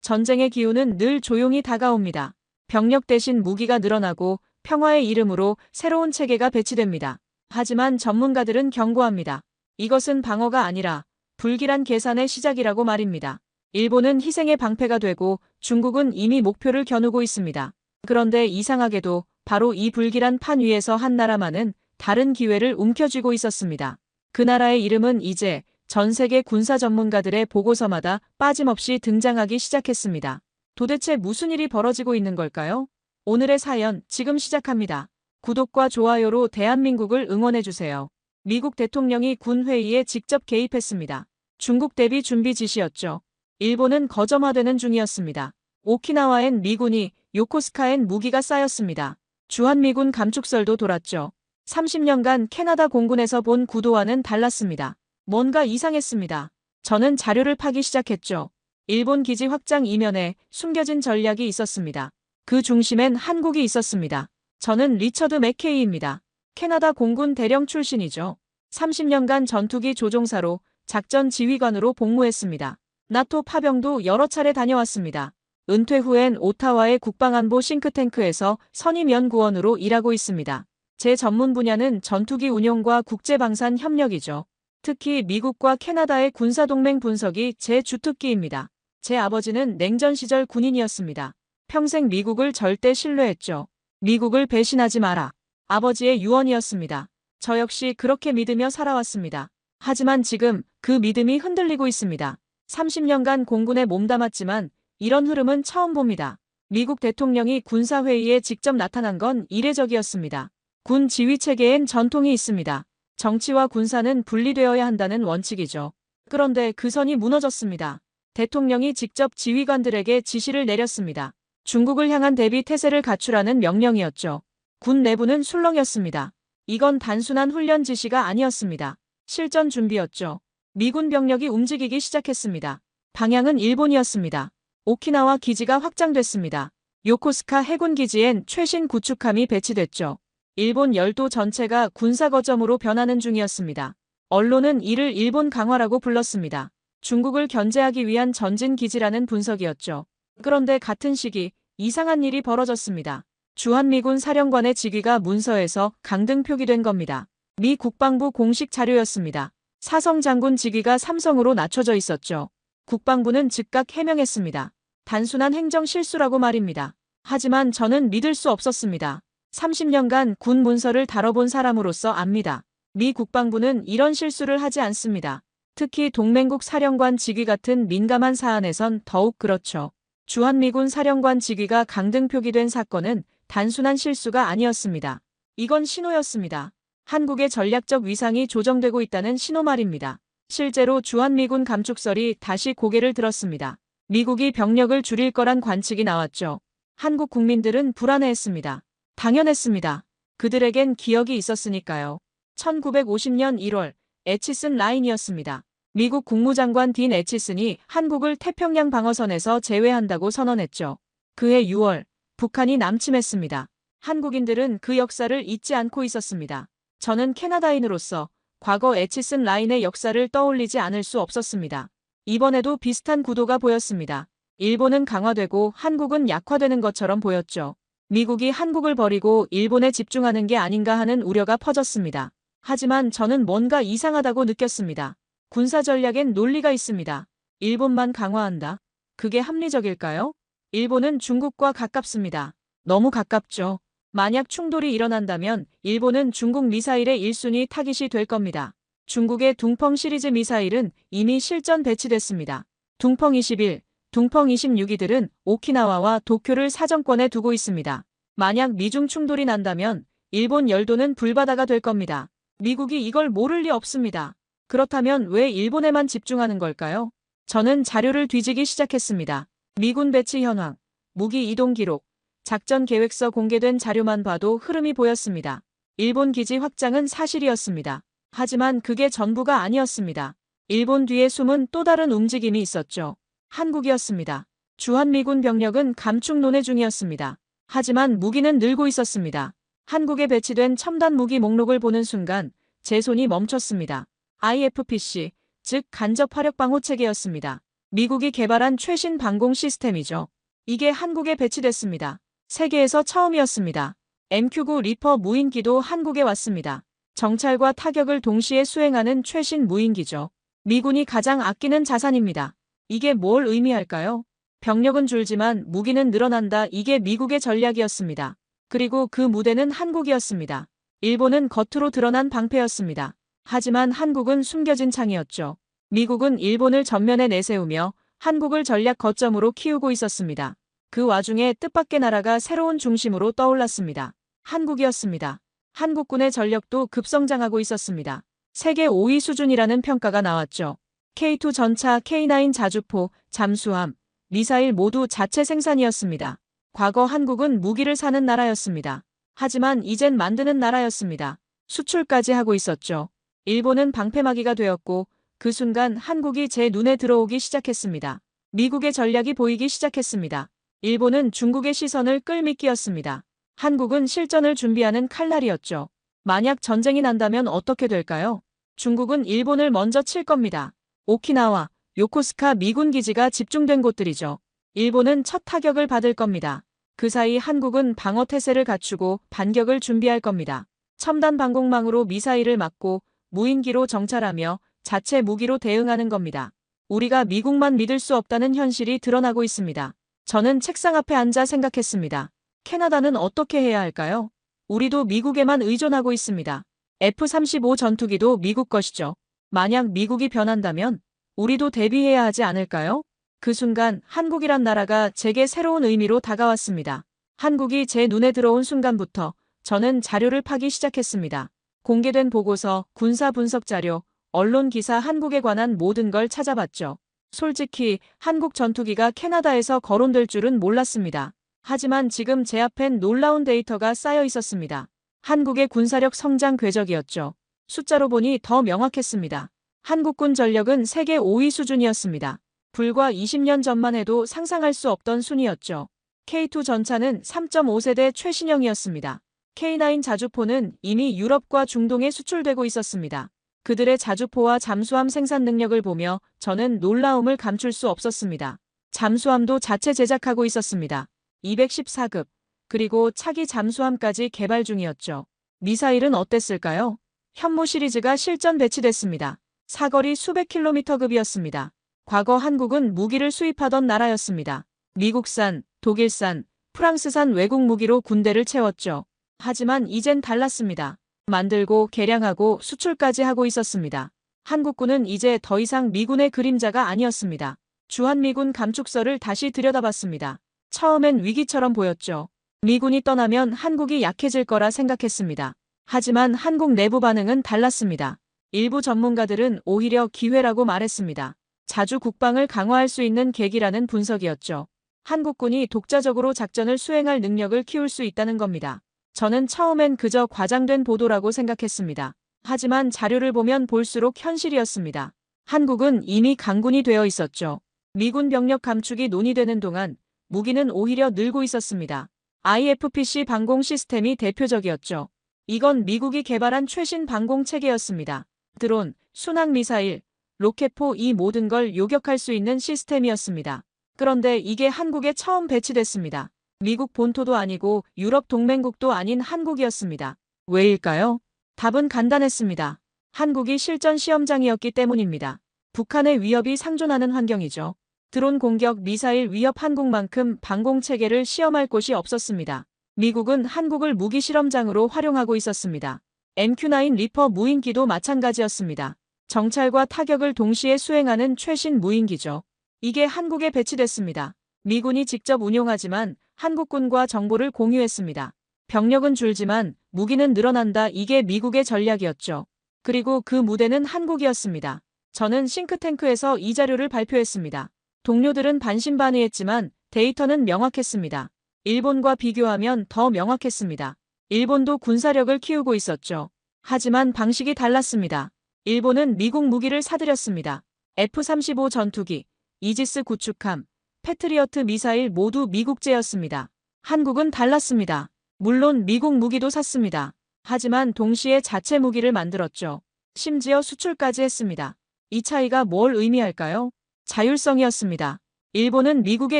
전쟁의 기운은 늘 조용히 다가옵니다. 병력 대신 무기가 늘어나고 평화의 이름으로 새로운 체계가 배치됩니다. 하지만 전문가들은 경고합니다. 이것은 방어가 아니라 불길한 계산의 시작이라고 말입니다. 일본은 희생의 방패가 되고 중국은 이미 목표를 겨누고 있습니다. 그런데 이상하게도 바로 이 불길한 판 위에서 한 나라만은 다른 기회를 움켜쥐고 있었습니다. 그 나라의 이름은 이제 전 세계 군사 전문가들의 보고서마다 빠짐없이 등장하기 시작했습니다. 도대체 무슨 일이 벌어지고 있는 걸까요? 오늘의 사연 지금 시작합니다. 구독과 좋아요로 대한민국을 응원해주세요. 미국 대통령이 군 회의에 직접 개입했습니다. 중국 대비 준비 지시였죠. 일본은 거점화되는 중이었습니다. 오키나와엔 미군이, 요코스카엔 무기가 쌓였습니다. 주한미군 감축설도 돌았죠. 30년간 캐나다 공군에서 본 구도와는 달랐습니다. 뭔가 이상했습니다. 저는 자료를 파기 시작했죠. 일본 기지 확장 이면에 숨겨진 전략이 있었습니다. 그 중심엔 한국이 있었습니다. 저는 리처드 맥케이입니다. 캐나다 공군 대령 출신이죠. 30년간 전투기 조종사로 작전 지휘관으로 복무했습니다. 나토 파병도 여러 차례 다녀왔습니다. 은퇴 후엔 오타와의 국방안보 싱크탱크에서 선임연구원으로 일하고 있습니다. 제 전문 분야는 전투기 운용과 국제방산 협력이죠. 특히 미국과 캐나다의 군사동맹 분석이 제 주특기입니다. 제 아버지는 냉전 시절 군인이었습니다. 평생 미국을 절대 신뢰했죠. 미국을 배신하지 마라. 아버지의 유언이었습니다. 저 역시 그렇게 믿으며 살아왔습니다. 하지만 지금 그 믿음이 흔들리고 있습니다. 30년간 공군에 몸담았지만 이런 흐름은 처음 봅니다. 미국 대통령이 군사회의에 직접 나타난 건 이례적이었습니다. 군 지휘체계엔 전통이 있습니다. 정치와 군사는 분리되어야 한다는 원칙이죠. 그런데 그 선이 무너졌습니다. 대통령이 직접 지휘관들에게 지시를 내렸습니다. 중국을 향한 대비 태세를 갖추라는 명령이었죠. 군 내부는 술렁였습니다. 이건 단순한 훈련 지시가 아니었습니다. 실전 준비였죠. 미군 병력이 움직이기 시작했습니다. 방향은 일본이었습니다. 오키나와 기지가 확장됐습니다. 요코스카 해군 기지엔 최신 구축함이 배치됐죠. 일본 열도 전체가 군사거점으로 변하는 중이었습니다. 언론은 이를 일본 강화라고 불렀습니다. 중국을 견제하기 위한 전진 기지라는 분석이었죠. 그런데 같은 시기 이상한 일이 벌어졌습니다. 주한미군 사령관의 직위가 문서에서 강등 표기된 겁니다. 미 국방부 공식 자료였습니다. 사성 장군 직위가 삼성으로 낮춰져 있었죠. 국방부는 즉각 해명했습니다. 단순한 행정 실수라고 말입니다. 하지만 저는 믿을 수 없었습니다. 30년간 군 문서를 다뤄본 사람으로서 압니다. 미 국방부는 이런 실수를 하지 않습니다. 특히 동맹국 사령관 직위 같은 민감한 사안에선 더욱 그렇죠. 주한미군 사령관 직위가 강등 표기된 사건은 단순한 실수가 아니었습니다. 이건 신호였습니다. 한국의 전략적 위상이 조정되고 있다는 신호 말입니다. 실제로 주한미군 감축설이 다시 고개를 들었습니다. 미국이 병력을 줄일 거란 관측이 나왔죠. 한국 국민들은 불안해했습니다. 당연했습니다. 그들에겐 기억이 있었으니까요. 1950년 1월 애치슨 라인이었습니다. 미국 국무장관 딘 애치슨이 한국을 태평양 방어선에서 제외한다고 선언했죠. 그해 6월 북한이 남침했습니다. 한국인들은 그 역사를 잊지 않고 있었습니다. 저는 캐나다인으로서 과거 애치슨 라인의 역사를 떠올리지 않을 수 없었습니다. 이번에도 비슷한 구도가 보였습니다. 일본은 강화되고 한국은 약화되는 것처럼 보였죠. 미국이 한국을 버리고 일본에 집중하는 게 아닌가 하는 우려가 퍼졌습니다. 하지만 저는 뭔가 이상하다고 느꼈습니다. 군사 전략엔 논리가 있습니다. 일본만 강화한다. 그게 합리적일까요? 일본은 중국과 가깝습니다. 너무 가깝죠. 만약 충돌이 일어난다면 일본은 중국 미사일의 1순위 타깃이 될 겁니다. 중국의 둥펑 시리즈 미사일은 이미 실전 배치됐습니다. 둥펑 21, 둥펑 26이들은 오키나와와 도쿄를 사정권에 두고 있습니다. 만약 미중 충돌이 난다면 일본 열도는 불바다가 될 겁니다. 미국이 이걸 모를 리 없습니다. 그렇다면 왜 일본에만 집중하는 걸까요? 저는 자료를 뒤지기 시작했습니다. 미군 배치 현황, 무기 이동 기록, 작전 계획서 공개된 자료만 봐도 흐름이 보였습니다. 일본 기지 확장은 사실이었습니다. 하지만 그게 전부가 아니었습니다. 일본 뒤에 숨은 또 다른 움직임이 있었죠. 한국이었습니다. 주한미군 병력은 감축 논의 중이었습니다. 하지만 무기는 늘고 있었습니다. 한국에 배치된 첨단 무기 목록을 보는 순간 제 손이 멈췄습니다. IFPC, 즉 간접 화력 방호 체계였습니다. 미국이 개발한 최신 방공 시스템이죠. 이게 한국에 배치됐습니다. 세계에서 처음이었습니다. MQ-9 리퍼 무인기도 한국에 왔습니다. 정찰과 타격을 동시에 수행하는 최신 무인기죠. 미군이 가장 아끼는 자산입니다. 이게 뭘 의미할까요? 병력은 줄지만 무기는 늘어난다. 이게 미국의 전략이었습니다. 그리고 그 무대는 한국이었습니다. 일본은 겉으로 드러난 방패였습니다. 하지만 한국은 숨겨진 창이었죠. 미국은 일본을 전면에 내세우며 한국을 전략 거점으로 키우고 있었습니다. 그 와중에 뜻밖의 나라가 새로운 중심으로 떠올랐습니다. 한국이었습니다. 한국군의 전력도 급성장하고 있었습니다. 세계 5위 수준이라는 평가가 나왔죠. K2 전차, K9 자주포, 잠수함, 미사일 모두 자체 생산이었습니다. 과거 한국은 무기를 사는 나라였습니다. 하지만 이젠 만드는 나라였습니다. 수출까지 하고 있었죠. 일본은 방패막이가 되었고 그 순간 한국이 제 눈에 들어오기 시작했습니다. 미국의 전략이 보이기 시작했습니다. 일본은 중국의 시선을 끌미끼었습니다. 한국은 실전을 준비하는 칼날이었죠. 만약 전쟁이 난다면 어떻게 될까요? 중국은 일본을 먼저 칠 겁니다. 오키나와, 요코스카 미군 기지가 집중된 곳들이죠. 일본은 첫 타격을 받을 겁니다. 그 사이 한국은 방어 태세를 갖추고 반격을 준비할 겁니다. 첨단 방공망으로 미사일을 막고 무인기로 정찰하며 자체 무기로 대응하는 겁니다. 우리가 미국만 믿을 수 없다는 현실이 드러나고 있습니다. 저는 책상 앞에 앉아 생각했습니다. 캐나다는 어떻게 해야 할까요? 우리도 미국에만 의존하고 있습니다. F-35 전투기도 미국 것이죠. 만약 미국이 변한다면 우리도 대비해야 하지 않을까요? 그 순간 한국이란 나라가 제게 새로운 의미로 다가왔습니다. 한국이 제 눈에 들어온 순간부터 저는 자료를 파기 시작했습니다. 공개된 보고서, 군사 분석 자료, 언론 기사, 한국에 관한 모든 걸 찾아봤죠. 솔직히 한국 전투기가 캐나다에서 거론될 줄은 몰랐습니다. 하지만 지금 제 앞엔 놀라운 데이터가 쌓여 있었습니다. 한국의 군사력 성장 궤적이었죠. 숫자로 보니 더 명확했습니다. 한국군 전력은 세계 5위 수준이었습니다. 불과 20년 전만 해도 상상할 수 없던 순위였죠. K2 전차는 3.5세대 최신형이었습니다. K9 자주포는 이미 유럽과 중동에 수출되고 있었습니다. 그들의 자주포와 잠수함 생산 능력을 보며 저는 놀라움을 감출 수 없었습니다. 잠수함도 자체 제작하고 있었습니다. 214급, 그리고 차기 잠수함까지 개발 중이었죠. 미사일은 어땠을까요? 현무 시리즈가 실전 배치됐습니다. 사거리 수백 킬로미터급이었습니다. 과거 한국은 무기를 수입하던 나라였습니다. 미국산, 독일산, 프랑스산 외국 무기로 군대를 채웠죠. 하지만 이젠 달랐습니다. 만들고 개량하고 수출까지 하고 있었습니다. 한국군은 이제 더 이상 미군의 그림자가 아니었습니다. 주한미군 감축서를 다시 들여다봤습니다. 처음엔 위기처럼 보였죠. 미군이 떠나면 한국이 약해질 거라 생각했습니다. 하지만 한국 내부 반응은 달랐습니다. 일부 전문가들은 오히려 기회라고 말했습니다. 자주 국방을 강화할 수 있는 계기라는 분석이었죠. 한국군이 독자적으로 작전을 수행할 능력을 키울 수 있다는 겁니다. 저는 처음엔 그저 과장된 보도라고 생각했습니다. 하지만 자료를 보면 볼수록 현실이었습니다. 한국은 이미 강군이 되어 있었죠. 미군 병력 감축이 논의되는 동안 무기는 오히려 늘고 있었습니다. IFPC 방공 시스템이 대표적이었죠. 이건 미국이 개발한 최신 방공 체계였습니다. 드론, 순항 미사일, 로켓포 이 모든 걸 요격할 수 있는 시스템이었습니다. 그런데 이게 한국에 처음 배치됐습니다. 미국 본토도 아니고 유럽 동맹국도 아닌 한국이었습니다. 왜일까요? 답은 간단했습니다. 한국이 실전 시험장이었기 때문입니다. 북한의 위협이 상존하는 환경이죠. 드론 공격, 미사일 위협 한국만큼 방공체계를 시험할 곳이 없었습니다. 미국은 한국을 무기 실험장으로 활용하고 있었습니다. MQ-9 리퍼 무인기도 마찬가지였습니다. 정찰과 타격을 동시에 수행하는 최신 무인기죠. 이게 한국에 배치됐습니다. 미군이 직접 운용하지만 한국군과 정보를 공유했습니다. 병력은 줄지만 무기는 늘어난다. 이게 미국의 전략이었죠. 그리고 그 무대는 한국이었습니다. 저는 싱크탱크에서 이 자료를 발표했습니다. 동료들은 반신반의했지만 데이터는 명확했습니다. 일본과 비교하면 더 명확했습니다. 일본도 군사력을 키우고 있었죠. 하지만 방식이 달랐습니다. 일본은 미국 무기를 사들였습니다. F-35 전투기, 이지스 구축함, 패트리어트 미사일 모두 미국제였습니다. 한국은 달랐습니다. 물론 미국 무기도 샀습니다. 하지만 동시에 자체 무기를 만들었죠. 심지어 수출까지 했습니다. 이 차이가 뭘 의미할까요? 자율성이었습니다. 일본은 미국에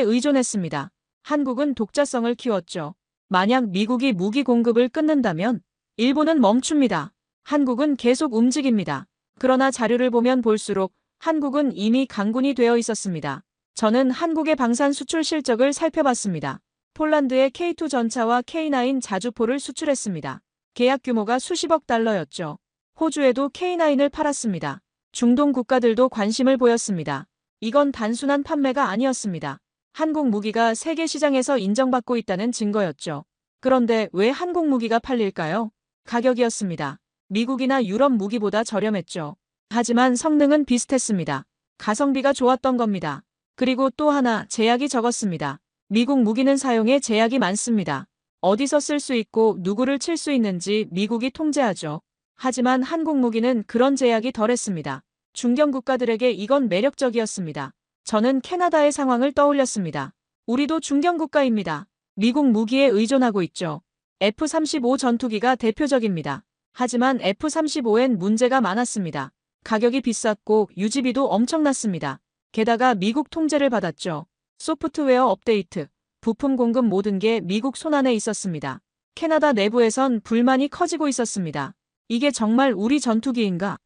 의존했습니다. 한국은 독자성을 키웠죠. 만약 미국이 무기 공급을 끊는다면 일본은 멈춥니다. 한국은 계속 움직입니다. 그러나 자료를 보면 볼수록 한국은 이미 강군이 되어 있었습니다. 저는 한국의 방산 수출 실적을 살펴봤습니다. 폴란드에 K2 전차와 K9 자주포를 수출했습니다. 계약 규모가 수십억 달러였죠. 호주에도 K9을 팔았습니다. 중동 국가들도 관심을 보였습니다. 이건 단순한 판매가 아니었습니다. 한국 무기가 세계 시장에서 인정받고 있다는 증거였죠. 그런데 왜 한국 무기가 팔릴까요? 가격이었습니다. 미국이나 유럽 무기보다 저렴했죠. 하지만 성능은 비슷했습니다. 가성비가 좋았던 겁니다. 그리고 또 하나 제약이 적었습니다. 미국 무기는 사용에 제약이 많습니다. 어디서 쓸 수 있고 누구를 칠 수 있는지 미국이 통제하죠. 하지만 한국 무기는 그런 제약이 덜했습니다. 중견 국가들에게 이건 매력적이었습니다. 저는 캐나다의 상황을 떠올렸습니다. 우리도 중견 국가입니다. 미국 무기에 의존하고 있죠. F-35 전투기가 대표적입니다. 하지만 F-35엔 문제가 많았습니다. 가격이 비쌌고 유지비도 엄청났습니다. 게다가 미국 통제를 받았죠. 소프트웨어 업데이트, 부품 공급 모든 게 미국 손안에 있었습니다. 캐나다 내부에선 불만이 커지고 있었습니다. 이게 정말 우리 전투기인가?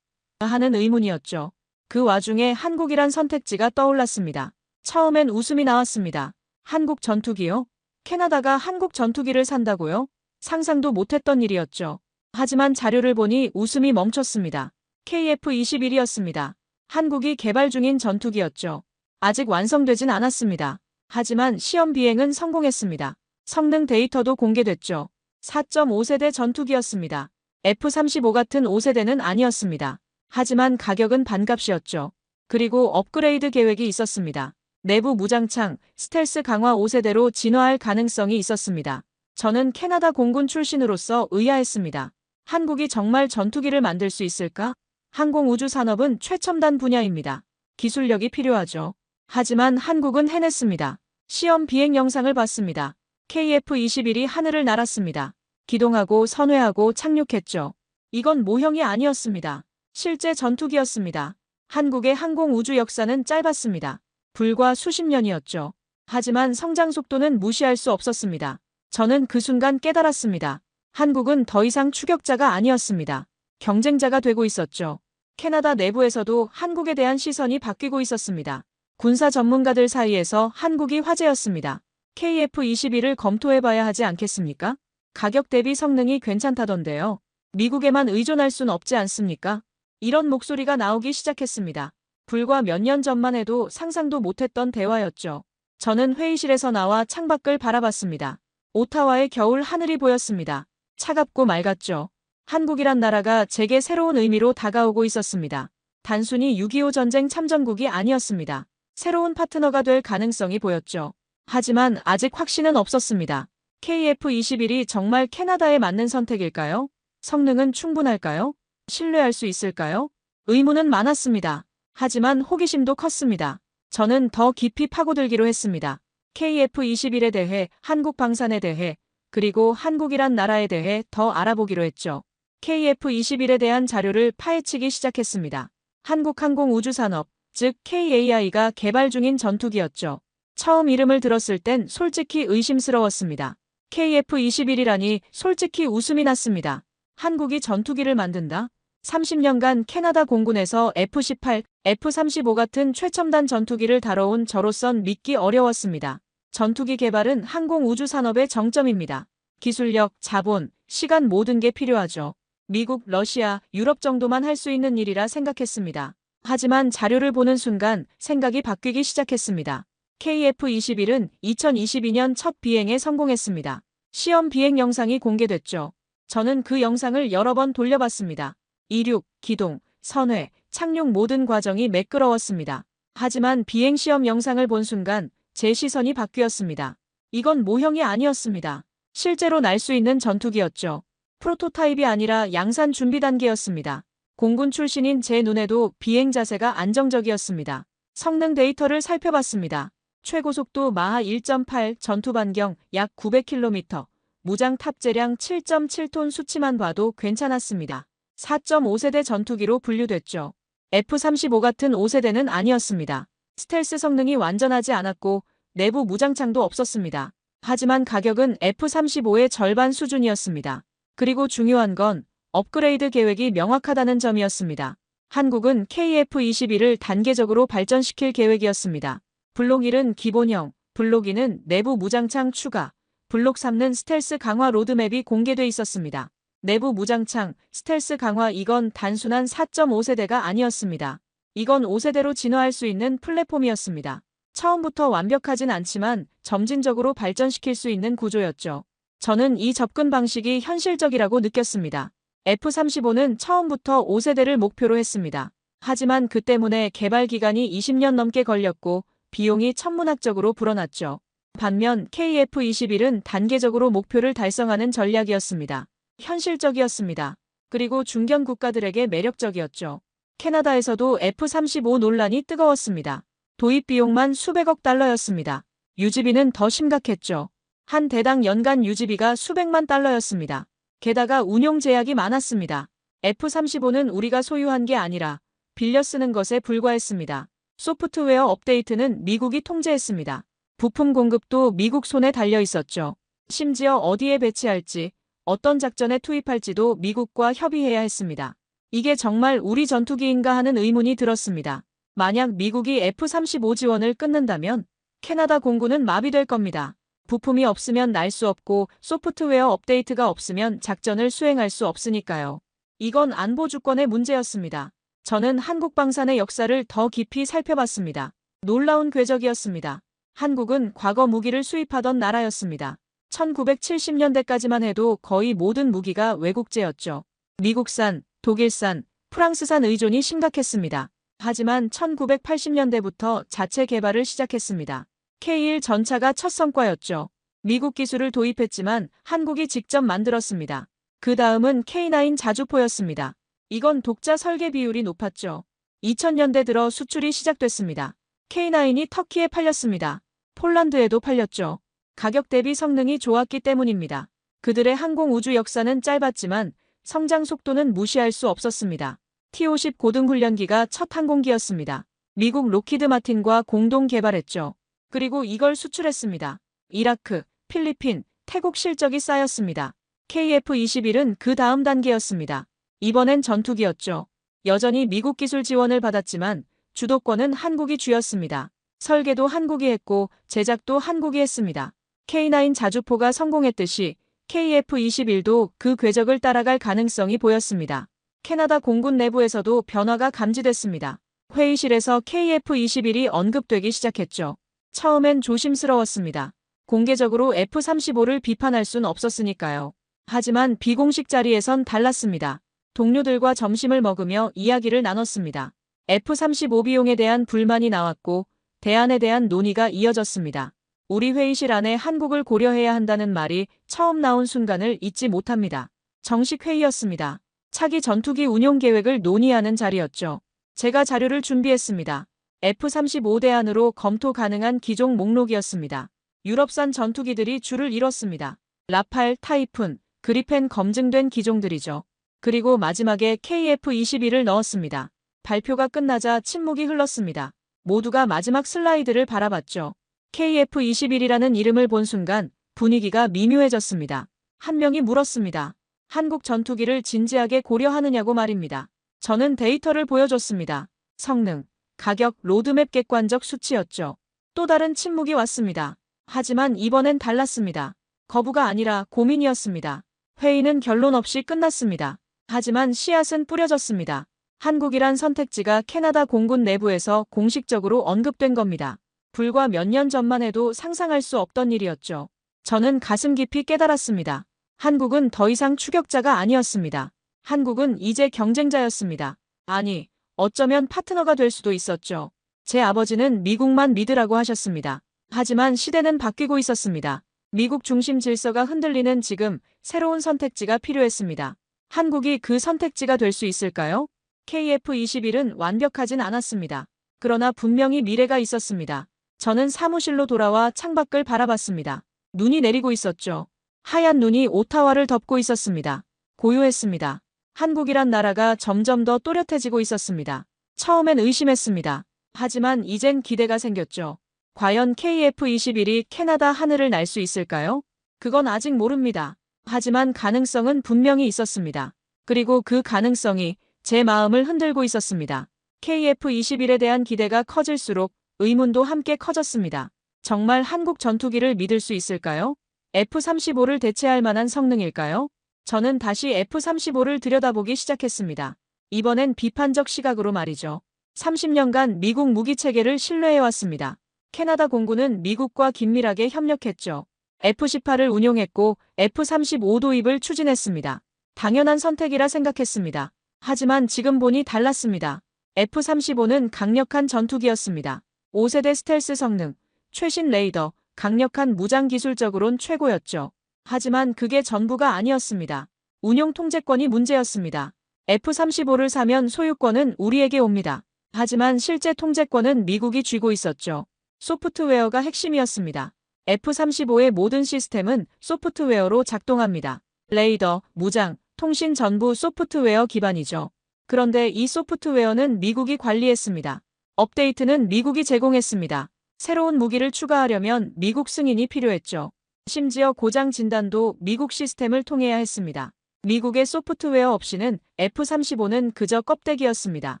하는 의문이었죠. 그 와중에 한국이란 선택지가 떠올랐습니다. 처음엔 웃음이 나왔습니다. 한국 전투기요? 캐나다가 한국 전투기를 산다고요? 상상도 못했던 일이었죠. 하지만 자료를 보니 웃음이 멈췄습니다. KF-21이었습니다. 한국이 개발 중인 전투기였죠. 아직 완성되진 않았습니다. 하지만 시험 비행은 성공했습니다. 성능 데이터도 공개됐죠. 4.5세대 전투기였습니다. F-35 같은 5세대는 아니었습니다. 하지만 가격은 반값이었죠. 그리고 업그레이드 계획이 있었습니다. 내부 무장창, 스텔스 강화 5세대로 진화할 가능성이 있었습니다. 저는 캐나다 공군 출신으로서 의아했습니다. 한국이 정말 전투기를 만들 수 있을까? 항공우주 산업은 최첨단 분야입니다. 기술력이 필요하죠. 하지만 한국은 해냈습니다. 시험 비행 영상을 봤습니다. KF-21이 하늘을 날았습니다. 기동하고 선회하고 착륙했죠. 이건 모형이 아니었습니다. 실제 전투기였습니다. 한국의 항공우주 역사는 짧았습니다. 불과 수십 년이었죠. 하지만 성장 속도는 무시할 수 없었습니다. 저는 그 순간 깨달았습니다. 한국은 더 이상 추격자가 아니었습니다. 경쟁자가 되고 있었죠. 캐나다 내부에서도 한국에 대한 시선이 바뀌고 있었습니다. 군사 전문가들 사이에서 한국이 화제였습니다. KF-21을 검토해봐야 하지 않겠습니까? 가격 대비 성능이 괜찮다던데요. 미국에만 의존할 순 없지 않습니까? 이런 목소리가 나오기 시작했습니다. 불과 몇 년 전만 해도 상상도 못했던 대화였죠. 저는 회의실에서 나와 창밖을 바라봤습니다. 오타와의 겨울 하늘이 보였습니다. 차갑고 맑았죠. 한국이란 나라가 제게 새로운 의미로 다가오고 있었습니다. 단순히 6.25 전쟁 참전국이 아니었습니다. 새로운 파트너가 될 가능성이 보였죠. 하지만 아직 확신은 없었습니다. KF-21이 정말 캐나다에 맞는 선택일까요? 성능은 충분할까요? 신뢰할 수 있을까요? 의문은 많았습니다. 하지만 호기심도 컸습니다. 저는 더 깊이 파고들기로 했습니다. KF-21에 대해, 한국 방산에 대해, 그리고 한국이란 나라에 대해 더 알아보기로 했죠. KF-21에 대한 자료를 파헤치기 시작했습니다. 한국항공우주산업, 즉 KAI가 개발 중인 전투기였죠. 처음 이름을 들었을 땐 솔직히 의심스러웠습니다. KF-21이라니 솔직히 웃음이 났습니다. 한국이 전투기를 만든다? 30년간 캐나다 공군에서 F-18, F-35 같은 최첨단 전투기를 다뤄온 저로선 믿기 어려웠습니다. 전투기 개발은 항공우주산업의 정점입니다. 기술력, 자본, 시간 모든 게 필요하죠. 미국, 러시아, 유럽 정도만 할 수 있는 일이라 생각했습니다. 하지만 자료를 보는 순간 생각이 바뀌기 시작했습니다. KF-21은 2022년 첫 비행에 성공했습니다. 시험 비행 영상이 공개됐죠. 저는 그 영상을 여러 번 돌려봤습니다. 이륙, 기동, 선회, 착륙 모든 과정이 매끄러웠습니다. 하지만 비행 시험 영상을 본 순간 제 시선이 바뀌었습니다. 이건 모형이 아니었습니다. 실제로 날 수 있는 전투기였죠. 프로토타입이 아니라 양산 준비 단계였습니다. 공군 출신인 제 눈에도 비행 자세가 안정적이었습니다. 성능 데이터를 살펴봤습니다. 최고 속도 마하 1.8, 전투 반경 약 900km, 무장 탑재량 7.7톤 수치만 봐도 괜찮았습니다. 4.5세대 전투기로 분류됐죠. F-35 같은 5세대는 아니었습니다. 스텔스 성능이 완전하지 않았고 내부 무장창도 없었습니다. 하지만 가격은 F-35의 절반 수준이었습니다. 그리고 중요한 건 업그레이드 계획이 명확하다는 점이었습니다. 한국은 KF-21을 단계적으로 발전시킬 계획이었습니다. 블록 1은 기본형, 블록 2는 내부 무장창 추가, 블록 3는 스텔스 강화 로드맵이 공개돼 있었습니다. 내부 무장창, 스텔스 강화 이건 단순한 4.5세대가 아니었습니다. 이건 5세대로 진화할 수 있는 플랫폼이었습니다. 처음부터 완벽하진 않지만 점진적으로 발전시킬 수 있는 구조였죠. 저는 이 접근 방식이 현실적이라고 느꼈습니다. F-35는 처음부터 5세대를 목표로 했습니다. 하지만 그 때문에 개발 기간이 20년 넘게 걸렸고 비용이 천문학적으로 불어났죠. 반면 KF-21은 단계적으로 목표를 달성하는 전략이었습니다. 현실적이었습니다. 그리고 중견 국가들에게 매력적이었죠. 캐나다에서도 F-35 논란이 뜨거웠습니다. 도입 비용만 수백억 달러였습니다. 유지비는 더 심각했죠. 한 대당 연간 유지비가 수백만 달러였습니다. 게다가 운용 제약이 많았습니다. F-35는 우리가 소유한 게 아니라 빌려 쓰는 것에 불과했습니다. 소프트웨어 업데이트는 미국이 통제했습니다. 부품 공급도 미국 손에 달려 있었죠. 심지어 어디에 배치할지, 어떤 작전에 투입할지도 미국과 협의해야 했습니다. 이게 정말 우리 전투기인가 하는 의문이 들었습니다. 만약 미국이 F-35 지원을 끊는다면 캐나다 공군은 마비될 겁니다. 부품이 없으면 날 수 없고 소프트웨어 업데이트가 없으면 작전을 수행할 수 없으니까요. 이건 안보 주권의 문제였습니다. 저는 한국 방산의 역사를 더 깊이 살펴봤습니다. 놀라운 궤적이었습니다. 한국은 과거 무기를 수입하던 나라였습니다. 1970년대까지만 해도 거의 모든 무기가 외국제였죠. 미국산, 독일산, 프랑스산 의존이 심각했습니다. 하지만 1980년대부터 자체 개발을 시작했습니다. K1 전차가 첫 성과였죠. 미국 기술을 도입했지만 한국이 직접 만들었습니다. 그 다음은 K9 자주포였습니다. 이건 독자 설계 비율이 높았죠. 2000년대 들어 수출이 시작됐습니다. K9이 터키에 팔렸습니다. 폴란드에도 팔렸죠. 가격 대비 성능이 좋았기 때문입니다. 그들의 항공 우주 역사는 짧았지만 성장 속도는 무시할 수 없었습니다. T-50 고등훈련기가 첫 항공기였습니다. 미국 로키드 마틴과 공동 개발했죠. 그리고 이걸 수출했습니다. 이라크, 필리핀, 태국 실적이 쌓였습니다. KF-21은 그 다음 단계였습니다. 이번엔 전투기였죠. 여전히 미국 기술 지원을 받았지만 주도권은 한국이 쥐었습니다. 설계도 한국이 했고 제작도 한국이 했습니다. K9 자주포가 성공했듯이 KF-21도 그 궤적을 따라갈 가능성이 보였습니다. 캐나다 공군 내부에서도 변화가 감지됐습니다. 회의실에서 KF-21이 언급되기 시작했죠. 처음엔 조심스러웠습니다. 공개적으로 F-35를 비판할 순 없었으니까요. 하지만 비공식 자리에선 달랐습니다. 동료들과 점심을 먹으며 이야기를 나눴습니다. F-35 비용에 대한 불만이 나왔고 대안에 대한 논의가 이어졌습니다. 우리 회의실 안에 한국을 고려해야 한다는 말이 처음 나온 순간을 잊지 못합니다. 정식 회의였습니다. 차기 전투기 운용 계획을 논의하는 자리였죠. 제가 자료를 준비했습니다. F-35 대안으로 검토 가능한 기종 목록이었습니다. 유럽산 전투기들이 줄을 이뤘습니다. 라팔, 타이푼, 그리펜 검증된 기종들이죠. 그리고 마지막에 KF-21을 넣었습니다. 발표가 끝나자 침묵이 흘렀습니다. 모두가 마지막 슬라이드를 바라봤죠. KF-21이라는 이름을 본 순간 분위기가 미묘해졌습니다. 한 명이 물었습니다. 한국 전투기를 진지하게 고려하느냐고 말입니다. 저는 데이터를 보여줬습니다. 성능, 가격, 로드맵 객관적 수치였죠. 또 다른 침묵이 왔습니다. 하지만 이번엔 달랐습니다. 거부가 아니라 고민이었습니다. 회의는 결론 없이 끝났습니다. 하지만 씨앗은 뿌려졌습니다. 한국이란 선택지가 캐나다 공군 내부에서 공식적으로 언급된 겁니다. 불과 몇 년 전만 해도 상상할 수 없던 일이었죠. 저는 가슴 깊이 깨달았습니다. 한국은 더 이상 추격자가 아니었습니다. 한국은 이제 경쟁자였습니다. 아니, 어쩌면 파트너가 될 수도 있었죠. 제 아버지는 미국만 믿으라고 하셨습니다. 하지만 시대는 바뀌고 있었습니다. 미국 중심 질서가 흔들리는 지금 새로운 선택지가 필요했습니다. 한국이 그 선택지가 될 수 있을까요? KF-21은 완벽하진 않았습니다. 그러나 분명히 미래가 있었습니다. 저는 사무실로 돌아와 창밖을 바라봤습니다. 눈이 내리고 있었죠. 하얀 눈이 오타와를 덮고 있었습니다. 고요했습니다. 한국이란 나라가 점점 더 또렷해지고 있었습니다. 처음엔 의심했습니다. 하지만 이젠 기대가 생겼죠. 과연 KF-21이 캐나다 하늘을 날 수 있을까요? 그건 아직 모릅니다. 하지만 가능성은 분명히 있었습니다. 그리고 그 가능성이 제 마음을 흔들고 있었습니다. KF-21에 대한 기대가 커질수록 의문도 함께 커졌습니다. 정말 한국 전투기를 믿을 수 있을까요? F-35를 대체할 만한 성능일까요? 저는 다시 F-35를 들여다보기 시작했습니다. 이번엔 비판적 시각으로 말이죠. 30년간 미국 무기체계를 신뢰해왔습니다. 캐나다 공군은 미국과 긴밀하게 협력했죠. F-18을 운용했고 F-35 도입을 추진했습니다. 당연한 선택이라 생각했습니다. 하지만 지금 보니 달랐습니다. F-35는 강력한 전투기였습니다. 5세대 스텔스 성능, 최신 레이더, 강력한 무장 기술적으론 최고였죠. 하지만 그게 전부가 아니었습니다. 운용 통제권이 문제였습니다. F-35를 사면 소유권은 우리에게 옵니다. 하지만 실제 통제권은 미국이 쥐고 있었죠. 소프트웨어가 핵심이었습니다. F-35의 모든 시스템은 소프트웨어로 작동합니다. 레이더, 무장, 통신 전부 소프트웨어 기반이죠. 그런데 이 소프트웨어는 미국이 관리했습니다. 업데이트는 미국이 제공했습니다. 새로운 무기를 추가하려면 미국 승인이 필요했죠. 심지어 고장 진단도 미국 시스템을 통해야 했습니다. 미국의 소프트웨어 없이는 F-35는 그저 껍데기였습니다.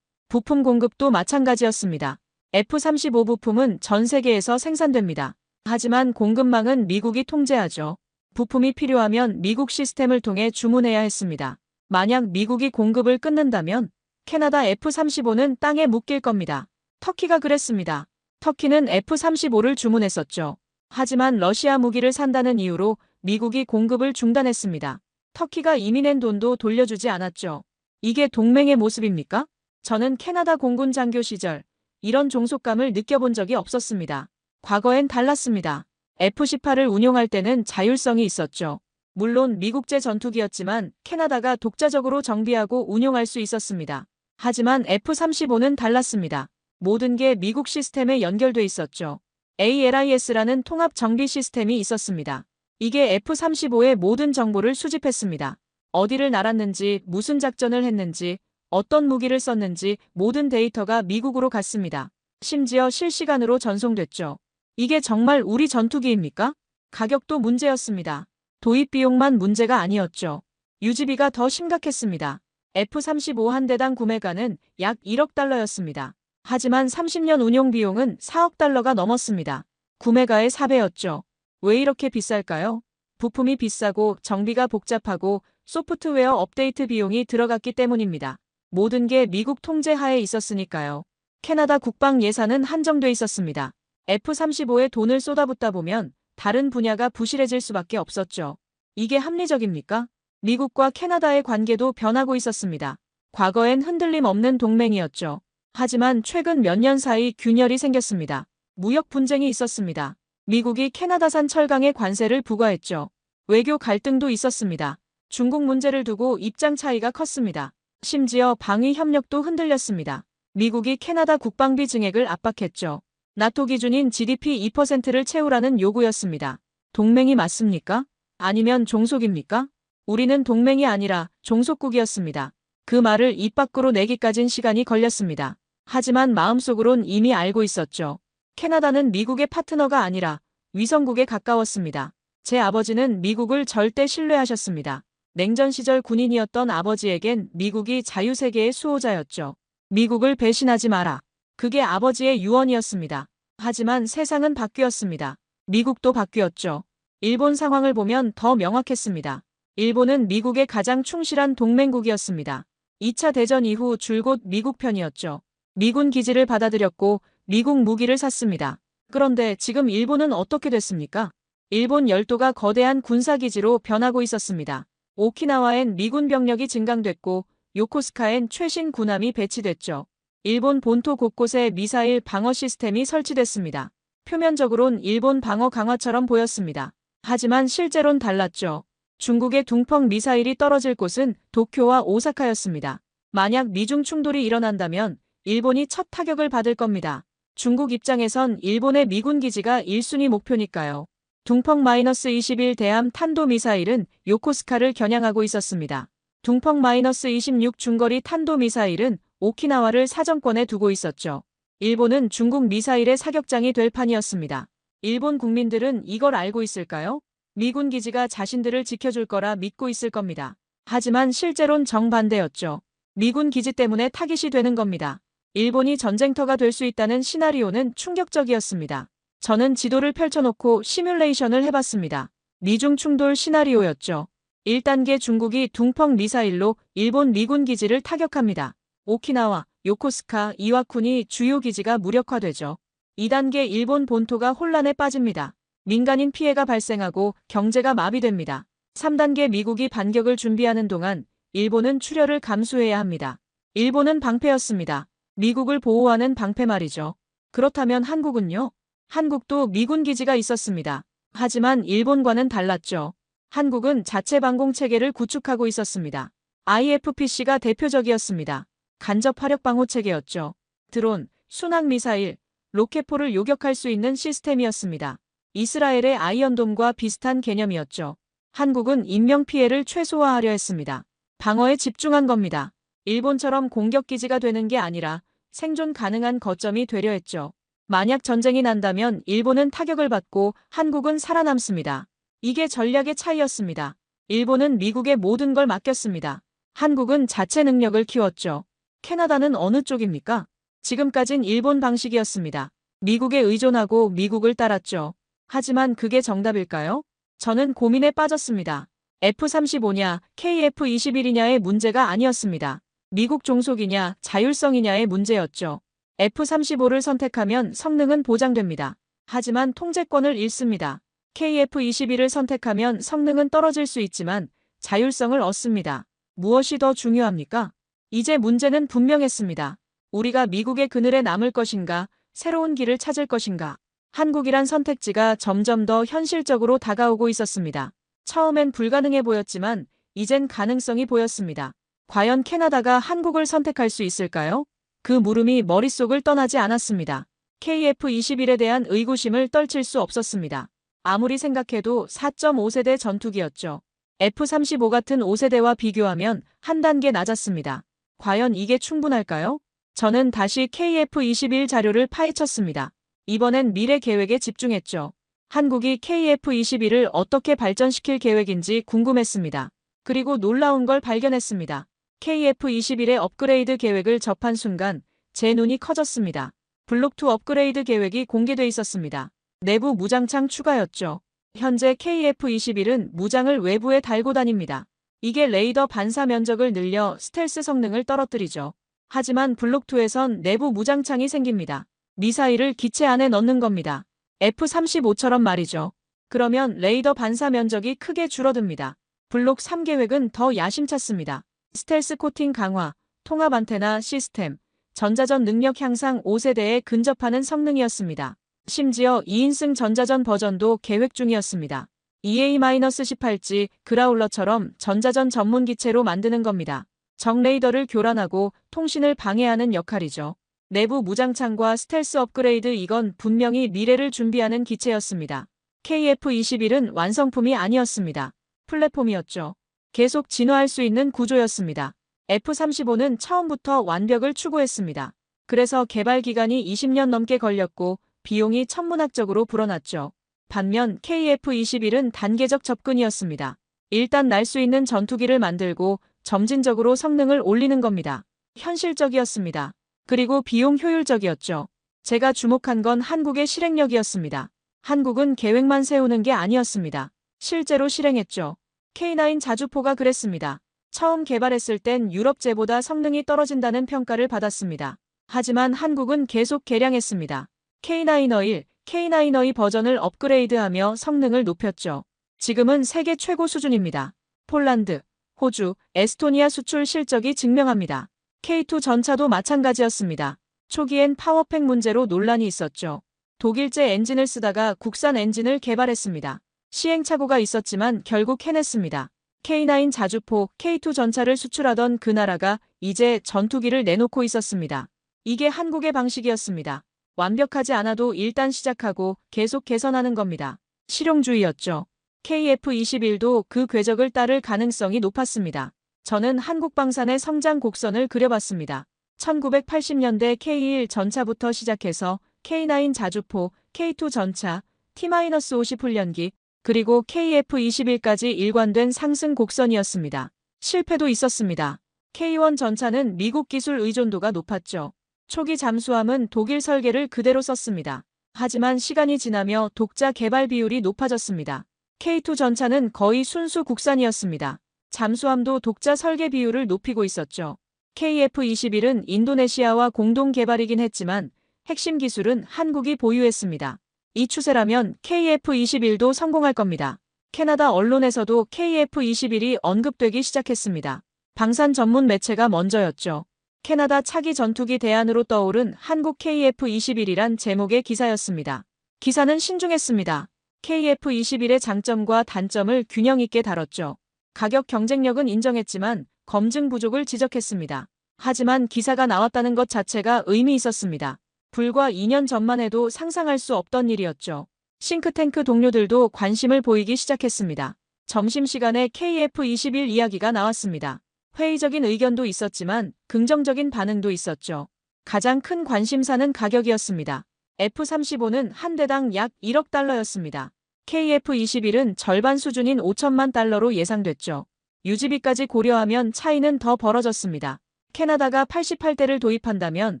부품 공급도 마찬가지였습니다. F-35 부품은 전 세계에서 생산됩니다. 하지만 공급망은 미국이 통제하죠. 부품이 필요하면 미국 시스템을 통해 주문해야 했습니다. 만약 미국이 공급을 끊는다면 캐나다 F-35는 땅에 묶일 겁니다. 터키가 그랬습니다. 터키는 F-35를 주문했었죠. 하지만 러시아 무기를 산다는 이유로 미국이 공급을 중단했습니다. 터키가 이미 낸 돈도 돌려주지 않았죠. 이게 동맹의 모습입니까? 저는 캐나다 공군 장교 시절 이런 종속감을 느껴본 적이 없었습니다. 과거엔 달랐습니다. F-18을 운용할 때는 자율성이 있었죠. 물론 미국제 전투기였지만 캐나다가 독자적으로 정비하고 운용할 수 있었습니다. 하지만 F-35는 달랐습니다. 모든 게 미국 시스템에 연결돼 있었죠. ALIS라는 통합 정비 시스템이 있었습니다. 이게 F-35의 모든 정보를 수집했습니다. 어디를 날았는지, 무슨 작전을 했는지, 어떤 무기를 썼는지 모든 데이터가 미국으로 갔습니다. 심지어 실시간으로 전송됐죠. 이게 정말 우리 전투기입니까? 가격도 문제였습니다. 도입 비용만 문제가 아니었죠. 유지비가 더 심각했습니다. F-35 한 대당 구매가는 약 1억 달러였습니다. 하지만 30년 운용 비용은 4억 달러가 넘었습니다. 구매가의 4배였죠. 왜 이렇게 비쌀까요? 부품이 비싸고 정비가 복잡하고 소프트웨어 업데이트 비용이 들어갔기 때문입니다. 모든 게 미국 통제 하에 있었으니까요. 캐나다 국방 예산은 한정돼 있었습니다. F-35에 돈을 쏟아붓다 보면 다른 분야가 부실해질 수밖에 없었죠. 이게 합리적입니까? 미국과 캐나다의 관계도 변하고 있었습니다. 과거엔 흔들림 없는 동맹이었죠. 하지만 최근 몇 년 사이 균열이 생겼습니다. 무역 분쟁이 있었습니다. 미국이 캐나다산 철강에 관세를 부과했죠. 외교 갈등도 있었습니다. 중국 문제를 두고 입장 차이가 컸습니다. 심지어 방위 협력도 흔들렸습니다. 미국이 캐나다 국방비 증액을 압박했죠. 나토 기준인 GDP 2%를 채우라는 요구였습니다. 동맹이 맞습니까? 아니면 종속입니까? 우리는 동맹이 아니라 종속국이었습니다. 그 말을 입 밖으로 내기까진 시간이 걸렸습니다. 하지만 마음속으론 이미 알고 있었죠. 캐나다는 미국의 파트너가 아니라 위성국에 가까웠습니다. 제 아버지는 미국을 절대 신뢰하셨습니다. 냉전 시절 군인이었던 아버지에겐 미국이 자유세계의 수호자였죠. 미국을 배신하지 마라. 그게 아버지의 유언이었습니다. 하지만 세상은 바뀌었습니다. 미국도 바뀌었죠. 일본 상황을 보면 더 명확했습니다. 일본은 미국의 가장 충실한 동맹국이었습니다. 2차 대전 이후 줄곧 미국 편이었죠. 미군 기지를 받아들였고 미국 무기를 샀습니다. 그런데 지금 일본은 어떻게 됐습니까? 일본 열도가 거대한 군사기지로 변하고 있었습니다. 오키나와엔 미군 병력이 증강됐고 요코스카엔 최신 군함이 배치됐죠. 일본 본토 곳곳에 미사일 방어 시스템이 설치됐습니다. 표면적으론 일본 방어 강화처럼 보였습니다. 하지만 실제론 달랐죠. 중국의 둥펑 미사일이 떨어질 곳은 도쿄와 오사카였습니다. 만약 미중 충돌이 일어난다면 일본이 첫 타격을 받을 겁니다. 중국 입장에선 일본의 미군 기지가 1순위 목표니까요. 둥펑-21 대함 탄도미사일은 요코스카를 겨냥하고 있었습니다. 둥펑-26 중거리 탄도미사일은 오키나와를 사정권에 두고 있었죠. 일본은 중국 미사일의 사격장이 될 판이었습니다. 일본 국민들은 이걸 알고 있을까요? 미군 기지가 자신들을 지켜줄 거라 믿고 있을 겁니다. 하지만 실제론 정반대였죠. 미군 기지 때문에 타깃이 되는 겁니다. 일본이 전쟁터가 될 수 있다는 시나리오는 충격적이었습니다. 저는 지도를 펼쳐놓고 시뮬레이션을 해봤습니다. 미중 충돌 시나리오였죠. 1단계 중국이 둥펑 미사일로 일본 미군 기지를 타격합니다. 오키나와, 요코스카, 이와쿠니 주요 기지가 무력화되죠. 2단계 일본 본토가 혼란에 빠집니다. 민간인 피해가 발생하고 경제가 마비됩니다. 3단계 미국이 반격을 준비하는 동안 일본은 출혈을 감수해야 합니다. 일본은 방패였습니다. 미국을 보호하는 방패 말이죠. 그렇다면 한국은요? 한국도 미군 기지가 있었습니다. 하지만 일본과는 달랐죠. 한국은 자체 방공 체계를 구축하고 있었습니다. IFPC가 대표적이었습니다. 간접 화력 방호 체계였죠. 드론, 순항 미사일, 로켓포를 요격할 수 있는 시스템이었습니다. 이스라엘의 아이언돔과 비슷한 개념이었죠. 한국은 인명 피해를 최소화하려 했습니다. 방어에 집중한 겁니다. 일본처럼 공격기지가 되는 게 아니라 생존 가능한 거점이 되려 했죠. 만약 전쟁이 난다면 일본은 타격을 받고 한국은 살아남습니다. 이게 전략의 차이였습니다. 일본은 미국에 모든 걸 맡겼습니다. 한국은 자체 능력을 키웠죠. 캐나다는 어느 쪽입니까? 지금까진 일본 방식이었습니다. 미국에 의존하고 미국을 따랐죠. 하지만 그게 정답일까요? 저는 고민에 빠졌습니다. F-35냐, KF-21이냐의 문제가 아니었습니다. 미국 종속이냐, 자율성이냐의 문제였죠. F-35를 선택하면 성능은 보장됩니다. 하지만 통제권을 잃습니다. KF-21을 선택하면 성능은 떨어질 수 있지만 자율성을 얻습니다. 무엇이 더 중요합니까? 이제 문제는 분명했습니다. 우리가 미국의 그늘에 남을 것인가, 새로운 길을 찾을 것인가. 한국이란 선택지가 점점 더 현실적으로 다가오고 있었습니다. 처음엔 불가능해 보였지만 이젠 가능성이 보였습니다. 과연 캐나다가 한국을 선택할 수 있을까요? 그 물음이 머릿속을 떠나지 않았습니다. KF-21에 대한 의구심을 떨칠 수 없었습니다. 아무리 생각해도 4.5세대 전투기였죠. F-35 같은 5세대와 비교하면 한 단계 낮았습니다. 과연 이게 충분할까요? 저는 다시 KF-21 자료를 파헤쳤습니다. 이번엔 미래 계획에 집중했죠. 한국이 KF-21을 어떻게 발전시킬 계획인지 궁금했습니다. 그리고 놀라운 걸 발견했습니다. KF-21의 업그레이드 계획을 접한 순간 제 눈이 커졌습니다. 블록2 업그레이드 계획이 공개돼 있었습니다. 내부 무장창 추가였죠. 현재 KF-21은 무장을 외부에 달고 다닙니다. 이게 레이더 반사 면적을 늘려 스텔스 성능을 떨어뜨리죠. 하지만 블록2에선 내부 무장창이 생깁니다. 미사일을 기체 안에 넣는 겁니다. F-35처럼 말이죠. 그러면 레이더 반사 면적이 크게 줄어듭니다. 블록 3 계획은 더 야심찼습니다. 스텔스 코팅 강화, 통합 안테나 시스템, 전자전 능력 향상 5세대에 근접하는 성능이었습니다. 심지어 2인승 전자전 버전도 계획 중이었습니다. EA-18G 그라울러처럼 전자전 전문 기체로 만드는 겁니다. 적 레이더를 교란하고 통신을 방해하는 역할이죠. 내부 무장창과 스텔스 업그레이드 이건 분명히 미래를 준비하는 기체였습니다. KF-21은 완성품이 아니었습니다. 플랫폼이었죠. 계속 진화할 수 있는 구조였습니다. F-35는 처음부터 완벽을 추구했습니다. 그래서 개발 기간이 20년 넘게 걸렸고 비용이 천문학적으로 불어났죠. 반면 KF-21은 단계적 접근이었습니다. 일단 날 수 있는 전투기를 만들고 점진적으로 성능을 올리는 겁니다. 현실적이었습니다. 그리고 비용 효율적이었죠. 제가 주목한 건 한국의 실행력이었습니다. 한국은 계획만 세우는 게 아니었습니다. 실제로 실행했죠. K9 자주포가 그랬습니다. 처음 개발했을 땐 유럽제보다 성능이 떨어진다는 평가를 받았습니다. 하지만 한국은 계속 개량했습니다. K9-1, K9-2 버전을 업그레이드하며 성능을 높였죠. 지금은 세계 최고 수준입니다. 폴란드, 호주, 에스토니아 수출 실적이 증명합니다. K2 전차도 마찬가지였습니다. 초기엔 파워팩 문제로 논란이 있었죠. 독일제 엔진을 쓰다가 국산 엔진을 개발했습니다. 시행착오가 있었지만 결국 해냈습니다. K9 자주포, K2 전차를 수출하던 그 나라가 이제 전투기를 내놓고 있었습니다. 이게 한국의 방식이었습니다. 완벽하지 않아도 일단 시작하고 계속 개선하는 겁니다. 실용주의였죠. KF-21도 그 궤적을 따를 가능성이 높았습니다. 저는 한국방산의 성장 곡선을 그려봤습니다. 1980년대 K1 전차부터 시작해서 K9 자주포, K2 전차, T-50 훈련기, 그리고 KF-21까지 일관된 상승 곡선이었습니다. 실패도 있었습니다. K1 전차는 미국 기술 의존도가 높았죠. 초기 잠수함은 독일 설계를 그대로 썼습니다. 하지만 시간이 지나며 독자 개발 비율이 높아졌습니다. K2 전차는 거의 순수 국산이었습니다. 잠수함도 독자 설계 비율을 높이고 있었죠. KF-21은 인도네시아와 공동 개발이긴 했지만 핵심 기술은 한국이 보유했습니다. 이 추세라면 KF-21도 성공할 겁니다. 캐나다 언론에서도 KF-21이 언급되기 시작했습니다. 방산 전문 매체가 먼저였죠. 캐나다 차기 전투기 대안으로 떠오른 한국 KF-21이란 제목의 기사였습니다. 기사는 신중했습니다. KF-21의 장점과 단점을 균형 있게 다뤘죠. 가격 경쟁력은 인정했지만 검증 부족을 지적했습니다. 하지만 기사가 나왔다는 것 자체가 의미 있었습니다. 불과 2년 전만 해도 상상할 수 없던 일이었죠. 싱크탱크 동료들도 관심을 보이기 시작했습니다. 점심시간에 KF-21 이야기가 나왔습니다. 회의적인 의견도 있었지만 긍정적인 반응도 있었죠. 가장 큰 관심사는 가격이었습니다. F-35는 한 대당 약 1억 달러였습니다. KF-21은 절반 수준인 5천만 달러로 예상됐죠. 유지비까지 고려하면 차이는 더 벌어졌습니다. 캐나다가 88대를 도입한다면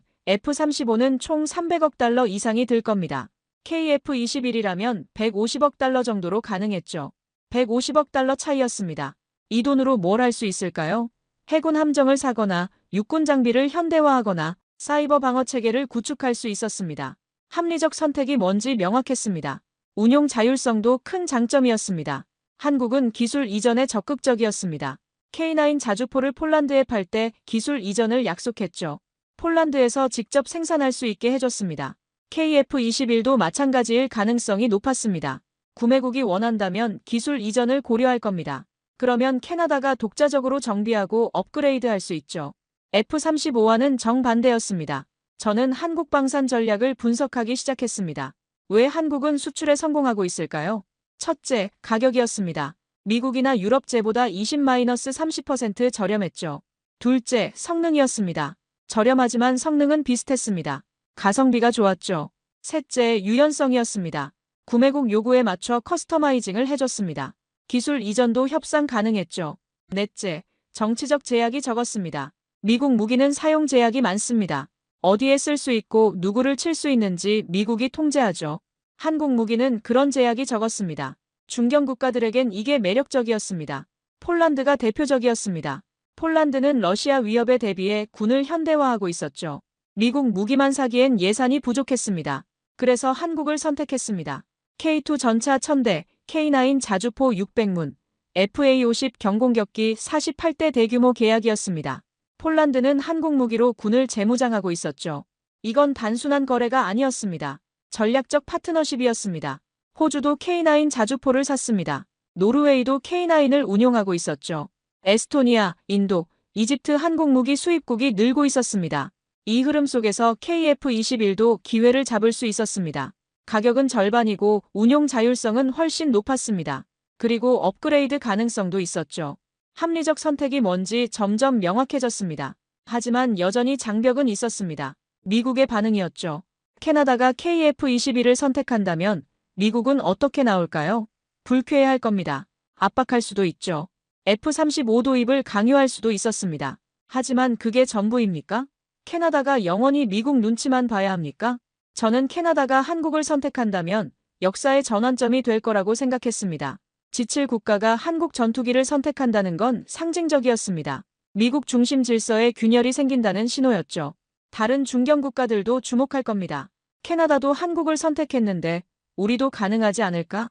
F-35는 총 300억 달러 이상이 들 겁니다. KF-21이라면 150억 달러 정도로 가능했죠. 150억 달러 차이였습니다. 이 돈으로 뭘 할 수 있을까요? 해군 함정을 사거나 육군 장비를 현대화하거나 사이버 방어 체계를 구축할 수 있었습니다. 합리적 선택이 뭔지 명확했습니다. 운용 자율성도 큰 장점이었습니다. 한국은 기술 이전에 적극적이었습니다. K9 자주포를 폴란드에 팔 때 기술 이전을 약속했죠. 폴란드에서 직접 생산할 수 있게 해줬습니다. KF-21도 마찬가지일 가능성이 높았습니다. 구매국이 원한다면 기술 이전을 고려할 겁니다. 그러면 캐나다가 독자적으로 정비하고 업그레이드할 수 있죠. F-35와는 정반대였습니다. 저는 한국 방산 전략을 분석하기 시작했습니다. 왜 한국은 수출에 성공하고 있을까요? 첫째, 가격이었습니다. 미국이나 유럽제보다 20-30% 저렴했죠. 둘째, 성능이었습니다. 저렴하지만 성능은 비슷했습니다. 가성비가 좋았죠. 셋째, 유연성이었습니다. 구매국 요구에 맞춰 커스터마이징을 해줬습니다. 기술 이전도 협상 가능했죠. 넷째, 정치적 제약이 적었습니다. 미국 무기는 사용 제약이 많습니다. 어디에 쓸 수 있고 누구를 칠 수 있는지 미국이 통제하죠. 한국 무기는 그런 제약이 적었습니다. 중견 국가들에겐 이게 매력적이었습니다. 폴란드가 대표적이었습니다. 폴란드는 러시아 위협에 대비해 군을 현대화하고 있었죠. 미국 무기만 사기엔 예산이 부족했습니다. 그래서 한국을 선택했습니다. K2 전차 1000대, K9 자주포 600문, FA-50 경공격기 48대 대규모 계약이었습니다. 폴란드는 한국 무기로 군을 재무장하고 있었죠. 이건 단순한 거래가 아니었습니다. 전략적 파트너십이었습니다. 호주도 K9 자주포를 샀습니다. 노르웨이도 K9을 운용하고 있었죠. 에스토니아, 인도, 이집트 한국 무기 수입국이 늘고 있었습니다. 이 흐름 속에서 KF-21도 기회를 잡을 수 있었습니다. 가격은 절반이고 운용 자율성은 훨씬 높았습니다. 그리고 업그레이드 가능성도 있었죠. 합리적 선택이 뭔지 점점 명확해졌습니다. 하지만 여전히 장벽은 있었습니다. 미국의 반응이었죠. 캐나다가 KF-21을 선택한다면 미국은 어떻게 나올까요? 불쾌해할 겁니다. 압박할 수도 있죠. F-35 도입을 강요할 수도 있었습니다. 하지만 그게 전부입니까? 캐나다가 영원히 미국 눈치만 봐야 합니까? 저는 캐나다가 한국을 선택한다면 역사의 전환점이 될 거라고 생각했습니다. 지칠 국가가 한국 전투기를 선택한다는 건 상징적이었습니다. 미국 중심 질서에 균열이 생긴다는 신호였죠. 다른 중견 국가들도 주목할 겁니다. 캐나다도 한국을 선택했는데 우리도 가능하지 않을까?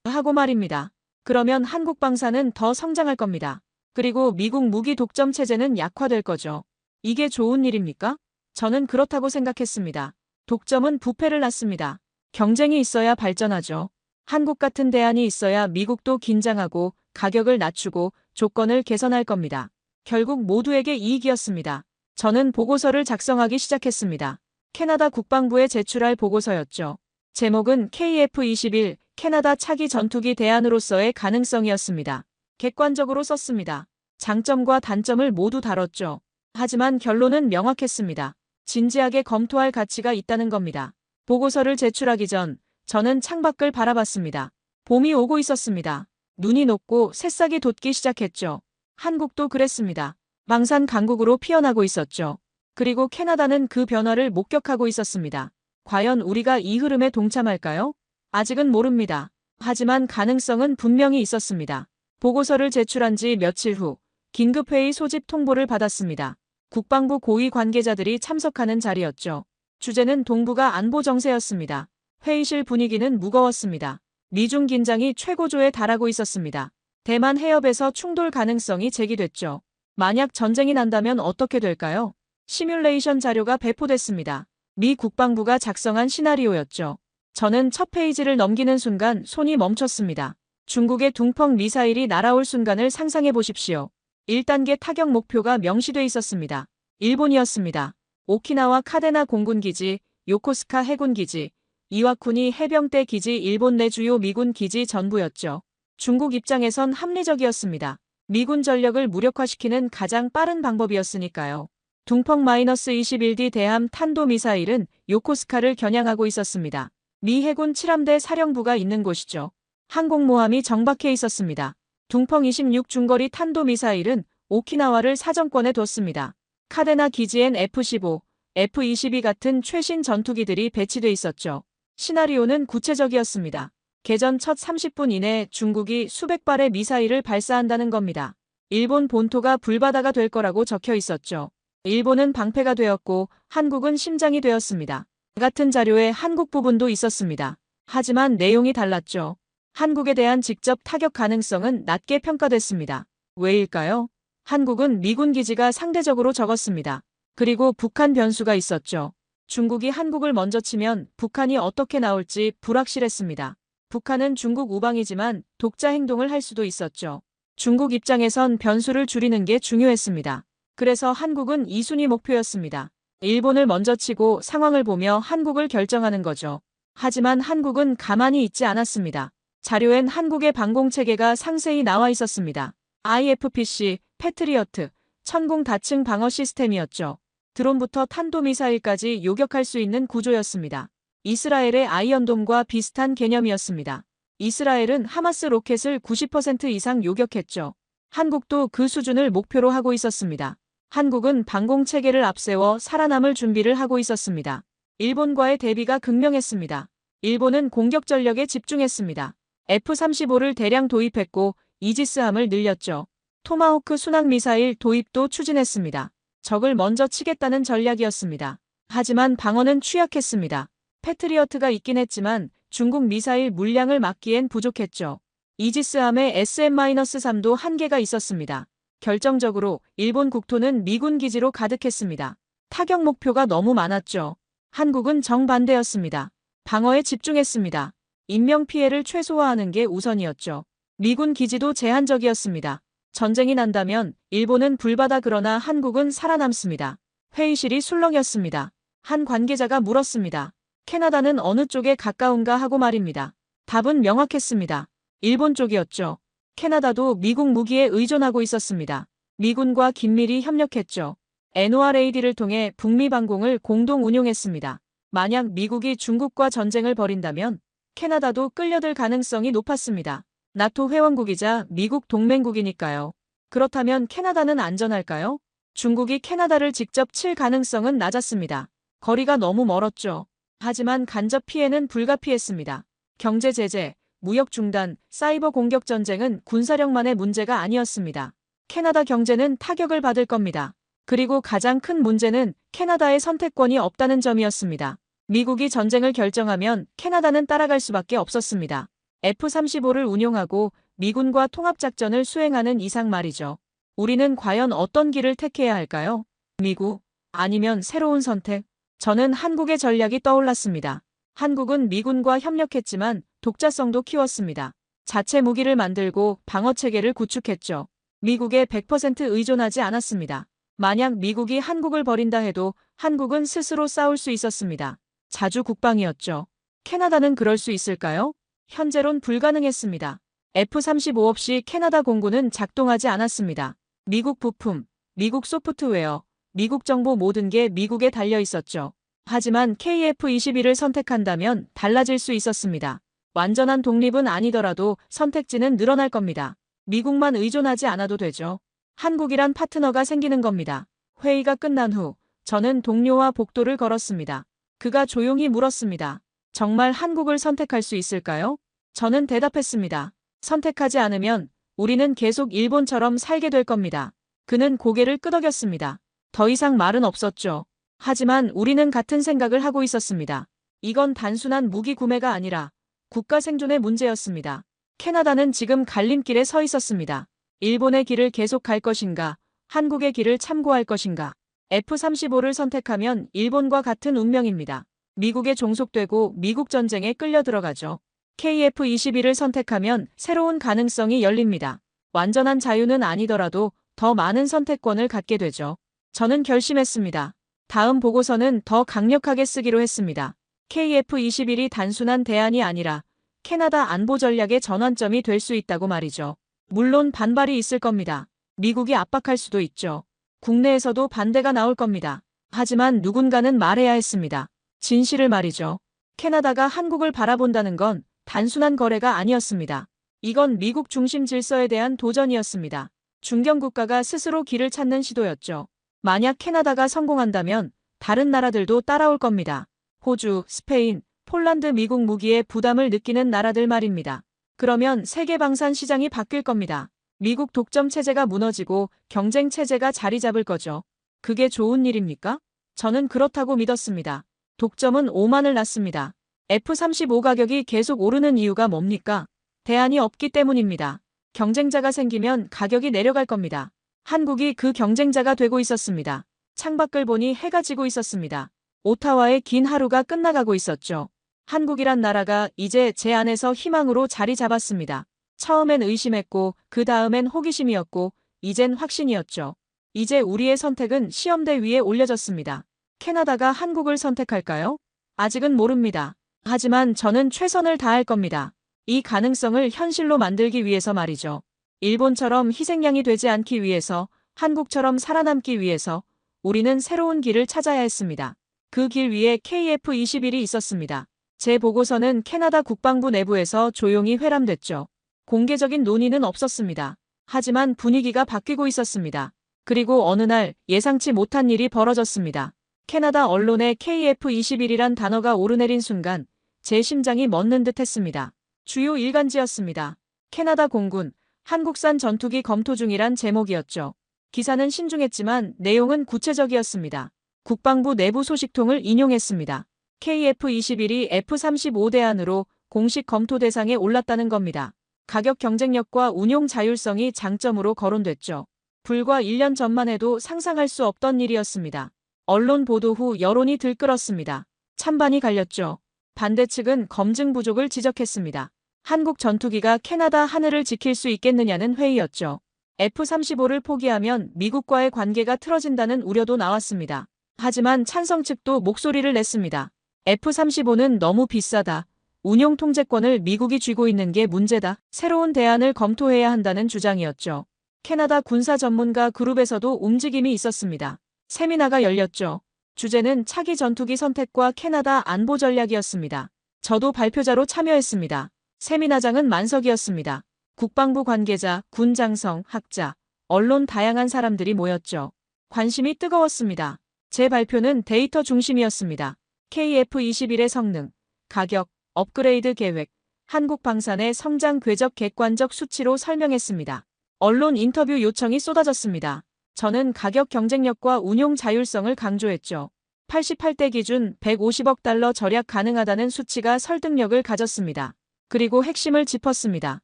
하고 말입니다. 그러면 한국 방산은 더 성장할 겁니다. 그리고 미국 무기 독점 체제는 약화될 거죠. 이게 좋은 일입니까? 저는 그렇다고 생각했습니다. 독점은 부패를 낳습니다. 경쟁이 있어야 발전하죠. 한국 같은 대안이 있어야 미국도 긴장하고 가격을 낮추고 조건을 개선할 겁니다. 결국 모두에게 이익이었습니다. 저는 보고서를 작성하기 시작했습니다. 캐나다 국방부에 제출할 보고서였죠. 제목은 KF-21 캐나다 차기 전투기 대안으로서의 가능성이었습니다. 객관적으로 썼습니다. 장점과 단점을 모두 다뤘죠. 하지만 결론은 명확했습니다. 진지하게 검토할 가치가 있다는 겁니다. 보고서를 제출하기 전 저는 창밖을 바라봤습니다. 봄이 오고 있었습니다. 눈이 녹고 새싹이 돋기 시작했죠. 한국도 그랬습니다. 방산 강국으로 피어나고 있었죠. 그리고 캐나다는 그 변화를 목격하고 있었습니다. 과연 우리가 이 흐름에 동참할까요? 아직은 모릅니다. 하지만 가능성은 분명히 있었습니다. 보고서를 제출한 지 며칠 후 긴급회의 소집 통보를 받았습니다. 국방부 고위 관계자들이 참석하는 자리였죠. 주제는 동북아 안보 정세였습니다. 회의실 분위기는 무거웠습니다. 미중 긴장이 최고조에 달하고 있었습니다. 대만 해협에서 충돌 가능성이 제기됐죠. 만약 전쟁이 난다면 어떻게 될까요? 시뮬레이션 자료가 배포됐습니다. 미 국방부가 작성한 시나리오였죠. 저는 첫 페이지를 넘기는 순간 손이 멈췄습니다. 중국의 둥펑 미사일이 날아올 순간을 상상해 보십시오. 1단계 타격 목표가 명시돼 있었습니다. 일본이었습니다. 오키나와 카데나 공군기지, 요코스카 해군기지, 이와쿠니 해병대 기지 일본 내 주요 미군 기지 전부였죠. 중국 입장에선 합리적이었습니다. 미군 전력을 무력화시키는 가장 빠른 방법이었으니까요. 둥펑-21D 대함 탄도미사일은 요코스카를 겨냥하고 있었습니다. 미 해군 7함대 사령부가 있는 곳이죠. 항공모함이 정박해 있었습니다. 둥펑-26 중거리 탄도미사일은 오키나와를 사정권에 뒀습니다. 카데나 기지엔 F-15, F-22 같은 최신 전투기들이 배치돼 있었죠. 시나리오는 구체적이었습니다. 개전 첫 30분 이내 중국이 수백 발의 미사일을 발사한다는 겁니다. 일본 본토가 불바다가 될 거라고 적혀 있었죠. 일본은 방패가 되었고 한국은 심장이 되었습니다. 같은 자료에 한국 부분도 있었습니다. 하지만 내용이 달랐죠. 한국에 대한 직접 타격 가능성은 낮게 평가됐습니다. 왜일까요? 한국은 미군 기지가 상대적으로 적었습니다. 그리고 북한 변수가 있었죠. 중국이 한국을 먼저 치면 북한이 어떻게 나올지 불확실했습니다. 북한은 중국 우방이지만 독자 행동을 할 수도 있었죠. 중국 입장에선 변수를 줄이는 게 중요했습니다. 그래서 한국은 2순위 목표였습니다. 일본을 먼저 치고 상황을 보며 한국을 결정하는 거죠. 하지만 한국은 가만히 있지 않았습니다. 자료엔 한국의 방공체계가 상세히 나와 있었습니다. IFPC, 패트리어트, 천공 다층 방어 시스템이었죠. 드론부터 탄도미사일까지 요격할 수 있는 구조였습니다. 이스라엘의 아이언돔과 비슷한 개념이었습니다. 이스라엘은 하마스 로켓을 90% 이상 요격했죠. 한국도 그 수준을 목표로 하고 있었습니다. 한국은 방공체계를 앞세워 살아남을 준비를 하고 있었습니다. 일본과의 대비가 극명했습니다. 일본은 공격 전력에 집중했습니다. F-35를 대량 도입했고 이지스함을 늘렸죠. 토마호크 순항미사일 도입도 추진했습니다. 적을 먼저 치겠다는 전략이었습니다. 하지만 방어는 취약했습니다. 패트리어트가 있긴 했지만 중국 미사일 물량을 막기엔 부족했죠. 이지스함의 SM-3도 한계가 있었습니다. 결정적으로 일본 국토는 미군 기지로 가득했습니다. 타격 목표가 너무 많았죠. 한국은 정반대였습니다. 방어에 집중했습니다. 인명피해를 최소화하는 게 우선이었죠. 미군 기지도 제한적이었습니다. 전쟁이 난다면 일본은 불바다 그러나 한국은 살아남습니다. 회의실이 술렁였습니다. 한 관계자가 물었습니다. 캐나다는 어느 쪽에 가까운가 하고 말입니다. 답은 명확했습니다. 일본 쪽이었죠. 캐나다도 미국 무기에 의존하고 있었습니다. 미군과 긴밀히 협력했죠. NORAD를 통해 북미 방공을 공동 운용했습니다. 만약 미국이 중국과 전쟁을 벌인다면 캐나다도 끌려들 가능성이 높았습니다. 나토 회원국이자 미국 동맹국이니까요. 그렇다면 캐나다는 안전할까요? 중국이 캐나다를 직접 칠 가능성은 낮았습니다. 거리가 너무 멀었죠. 하지만 간접 피해는 불가피했습니다. 경제 제재, 무역 중단, 사이버 공격 전쟁은 군사력만의 문제가 아니었습니다. 캐나다 경제는 타격을 받을 겁니다. 그리고 가장 큰 문제는 캐나다의 선택권이 없다는 점이었습니다. 미국이 전쟁을 결정하면 캐나다는 따라갈 수밖에 없었습니다. F-35를 운용하고 미군과 통합작전을 수행하는 이상 말이죠. 우리는 과연 어떤 길을 택해야 할까요? 미국? 아니면 새로운 선택? 저는 한국의 전략이 떠올랐습니다. 한국은 미군과 협력했지만 독자성도 키웠습니다. 자체 무기를 만들고 방어체계를 구축했죠. 미국에 100% 의존하지 않았습니다. 만약 미국이 한국을 버린다 해도 한국은 스스로 싸울 수 있었습니다. 자주 국방이었죠. 캐나다는 그럴 수 있을까요? 현재론 불가능했습니다. F-35 없이 캐나다 공군은 작동하지 않았습니다. 미국 부품, 미국 소프트웨어, 미국 정보 모든 게 미국에 달려 있었죠. 하지만 KF-21을 선택한다면 달라질 수 있었습니다. 완전한 독립은 아니더라도 선택지는 늘어날 겁니다. 미국만 의존하지 않아도 되죠. 한국이란 파트너가 생기는 겁니다. 회의가 끝난 후 저는 동료와 복도를 걸었습니다. 그가 조용히 물었습니다. 정말 한국을 선택할 수 있을까요? 저는 대답했습니다. 선택하지 않으면 우리는 계속 일본처럼 살게 될 겁니다. 그는 고개를 끄덕였습니다. 더 이상 말은 없었죠. 하지만 우리는 같은 생각을 하고 있었습니다. 이건 단순한 무기 구매가 아니라 국가 생존의 문제였습니다. 캐나다는 지금 갈림길에 서 있었습니다. 일본의 길을 계속 갈 것인가, 한국의 길을 참고할 것인가. F-35를 선택하면 일본과 같은 운명입니다. 미국에 종속되고 미국 전쟁에 끌려 들어가죠. KF-21을 선택하면 새로운 가능성이 열립니다. 완전한 자유는 아니더라도 더 많은 선택권을 갖게 되죠. 저는 결심했습니다. 다음 보고서는 더 강력하게 쓰기로 했습니다. KF-21이 단순한 대안이 아니라 캐나다 안보 전략의 전환점이 될 수 있다고 말이죠. 물론 반발이 있을 겁니다. 미국이 압박할 수도 있죠. 국내에서도 반대가 나올 겁니다. 하지만 누군가는 말해야 했습니다. 진실을 말이죠. 캐나다가 한국을 바라본다는 건 단순한 거래가 아니었습니다. 이건 미국 중심 질서에 대한 도전이었습니다. 중견국가가 스스로 길을 찾는 시도였죠. 만약 캐나다가 성공한다면 다른 나라들도 따라올 겁니다. 호주, 스페인, 폴란드 미국 무기에 부담을 느끼는 나라들 말입니다. 그러면 세계 방산 시장이 바뀔 겁니다. 미국 독점 체제가 무너지고 경쟁 체제가 자리 잡을 거죠. 그게 좋은 일입니까? 저는 그렇다고 믿었습니다. 독점은 오만을 낳습니다. F-35 가격이 계속 오르는 이유가 뭡니까? 대안이 없기 때문입니다. 경쟁자가 생기면 가격이 내려갈 겁니다. 한국이 그 경쟁자가 되고 있었습니다. 창밖을 보니 해가 지고 있었습니다. 오타와의 긴 하루가 끝나가고 있었죠. 한국이란 나라가 이제 제 안에서 희망으로 자리 잡았습니다. 처음엔 의심했고 그 다음엔 호기심이었고 이젠 확신이었죠. 이제 우리의 선택은 시험대 위에 올려졌습니다. 캐나다가 한국을 선택할까요? 아직은 모릅니다. 하지만 저는 최선을 다할 겁니다. 이 가능성을 현실로 만들기 위해서 말이죠. 일본처럼 희생양이 되지 않기 위해서, 한국처럼 살아남기 위해서 우리는 새로운 길을 찾아야 했습니다. 그 길 위에 KF-21이 있었습니다. 제 보고서는 캐나다 국방부 내부에서 조용히 회람됐죠. 공개적인 논의는 없었습니다. 하지만 분위기가 바뀌고 있었습니다. 그리고 어느 날 예상치 못한 일이 벌어졌습니다. 캐나다 언론에 KF-21이란 단어가 오르내린 순간 제 심장이 멎는 듯 했습니다. 주요 일간지였습니다. 캐나다 공군, 한국산 전투기 검토 중이란 제목이었죠. 기사는 신중했지만 내용은 구체적이었습니다. 국방부 내부 소식통을 인용했습니다. KF-21이 F-35 대안으로 공식 검토 대상에 올랐다는 겁니다. 가격 경쟁력과 운용 자율성이 장점으로 거론됐죠. 불과 1년 전만 해도 상상할 수 없던 일이었습니다. 언론 보도 후 여론이 들끓었습니다. 찬반이 갈렸죠. 반대 측은 검증 부족을 지적했습니다. 한국 전투기가 캐나다 하늘을 지킬 수 있겠느냐는 회의였죠. F-35를 포기하면 미국과의 관계가 틀어진다는 우려도 나왔습니다. 하지만 찬성 측도 목소리를 냈습니다. F-35는 너무 비싸다. 운용 통제권을 미국이 쥐고 있는 게 문제다. 새로운 대안을 검토해야 한다는 주장이었죠. 캐나다 군사 전문가 그룹에서도 움직임이 있었습니다. 세미나가 열렸죠. 주제는 차기 전투기 선택과 캐나다 안보 전략이었습니다. 저도 발표자로 참여했습니다. 세미나장은 만석이었습니다. 국방부 관계자, 군 장성, 학자, 언론 다양한 사람들이 모였죠. 관심이 뜨거웠습니다. 제 발표는 데이터 중심이었습니다. KF-21의 성능, 가격, 업그레이드 계획, 한국 방산의 성장 궤적 객관적 수치로 설명했습니다. 언론 인터뷰 요청이 쏟아졌습니다. 저는 가격 경쟁력과 운용 자율성을 강조했죠. 88대 기준 150억 달러 절약 가능하다는 수치가 설득력을 가졌습니다. 그리고 핵심을 짚었습니다.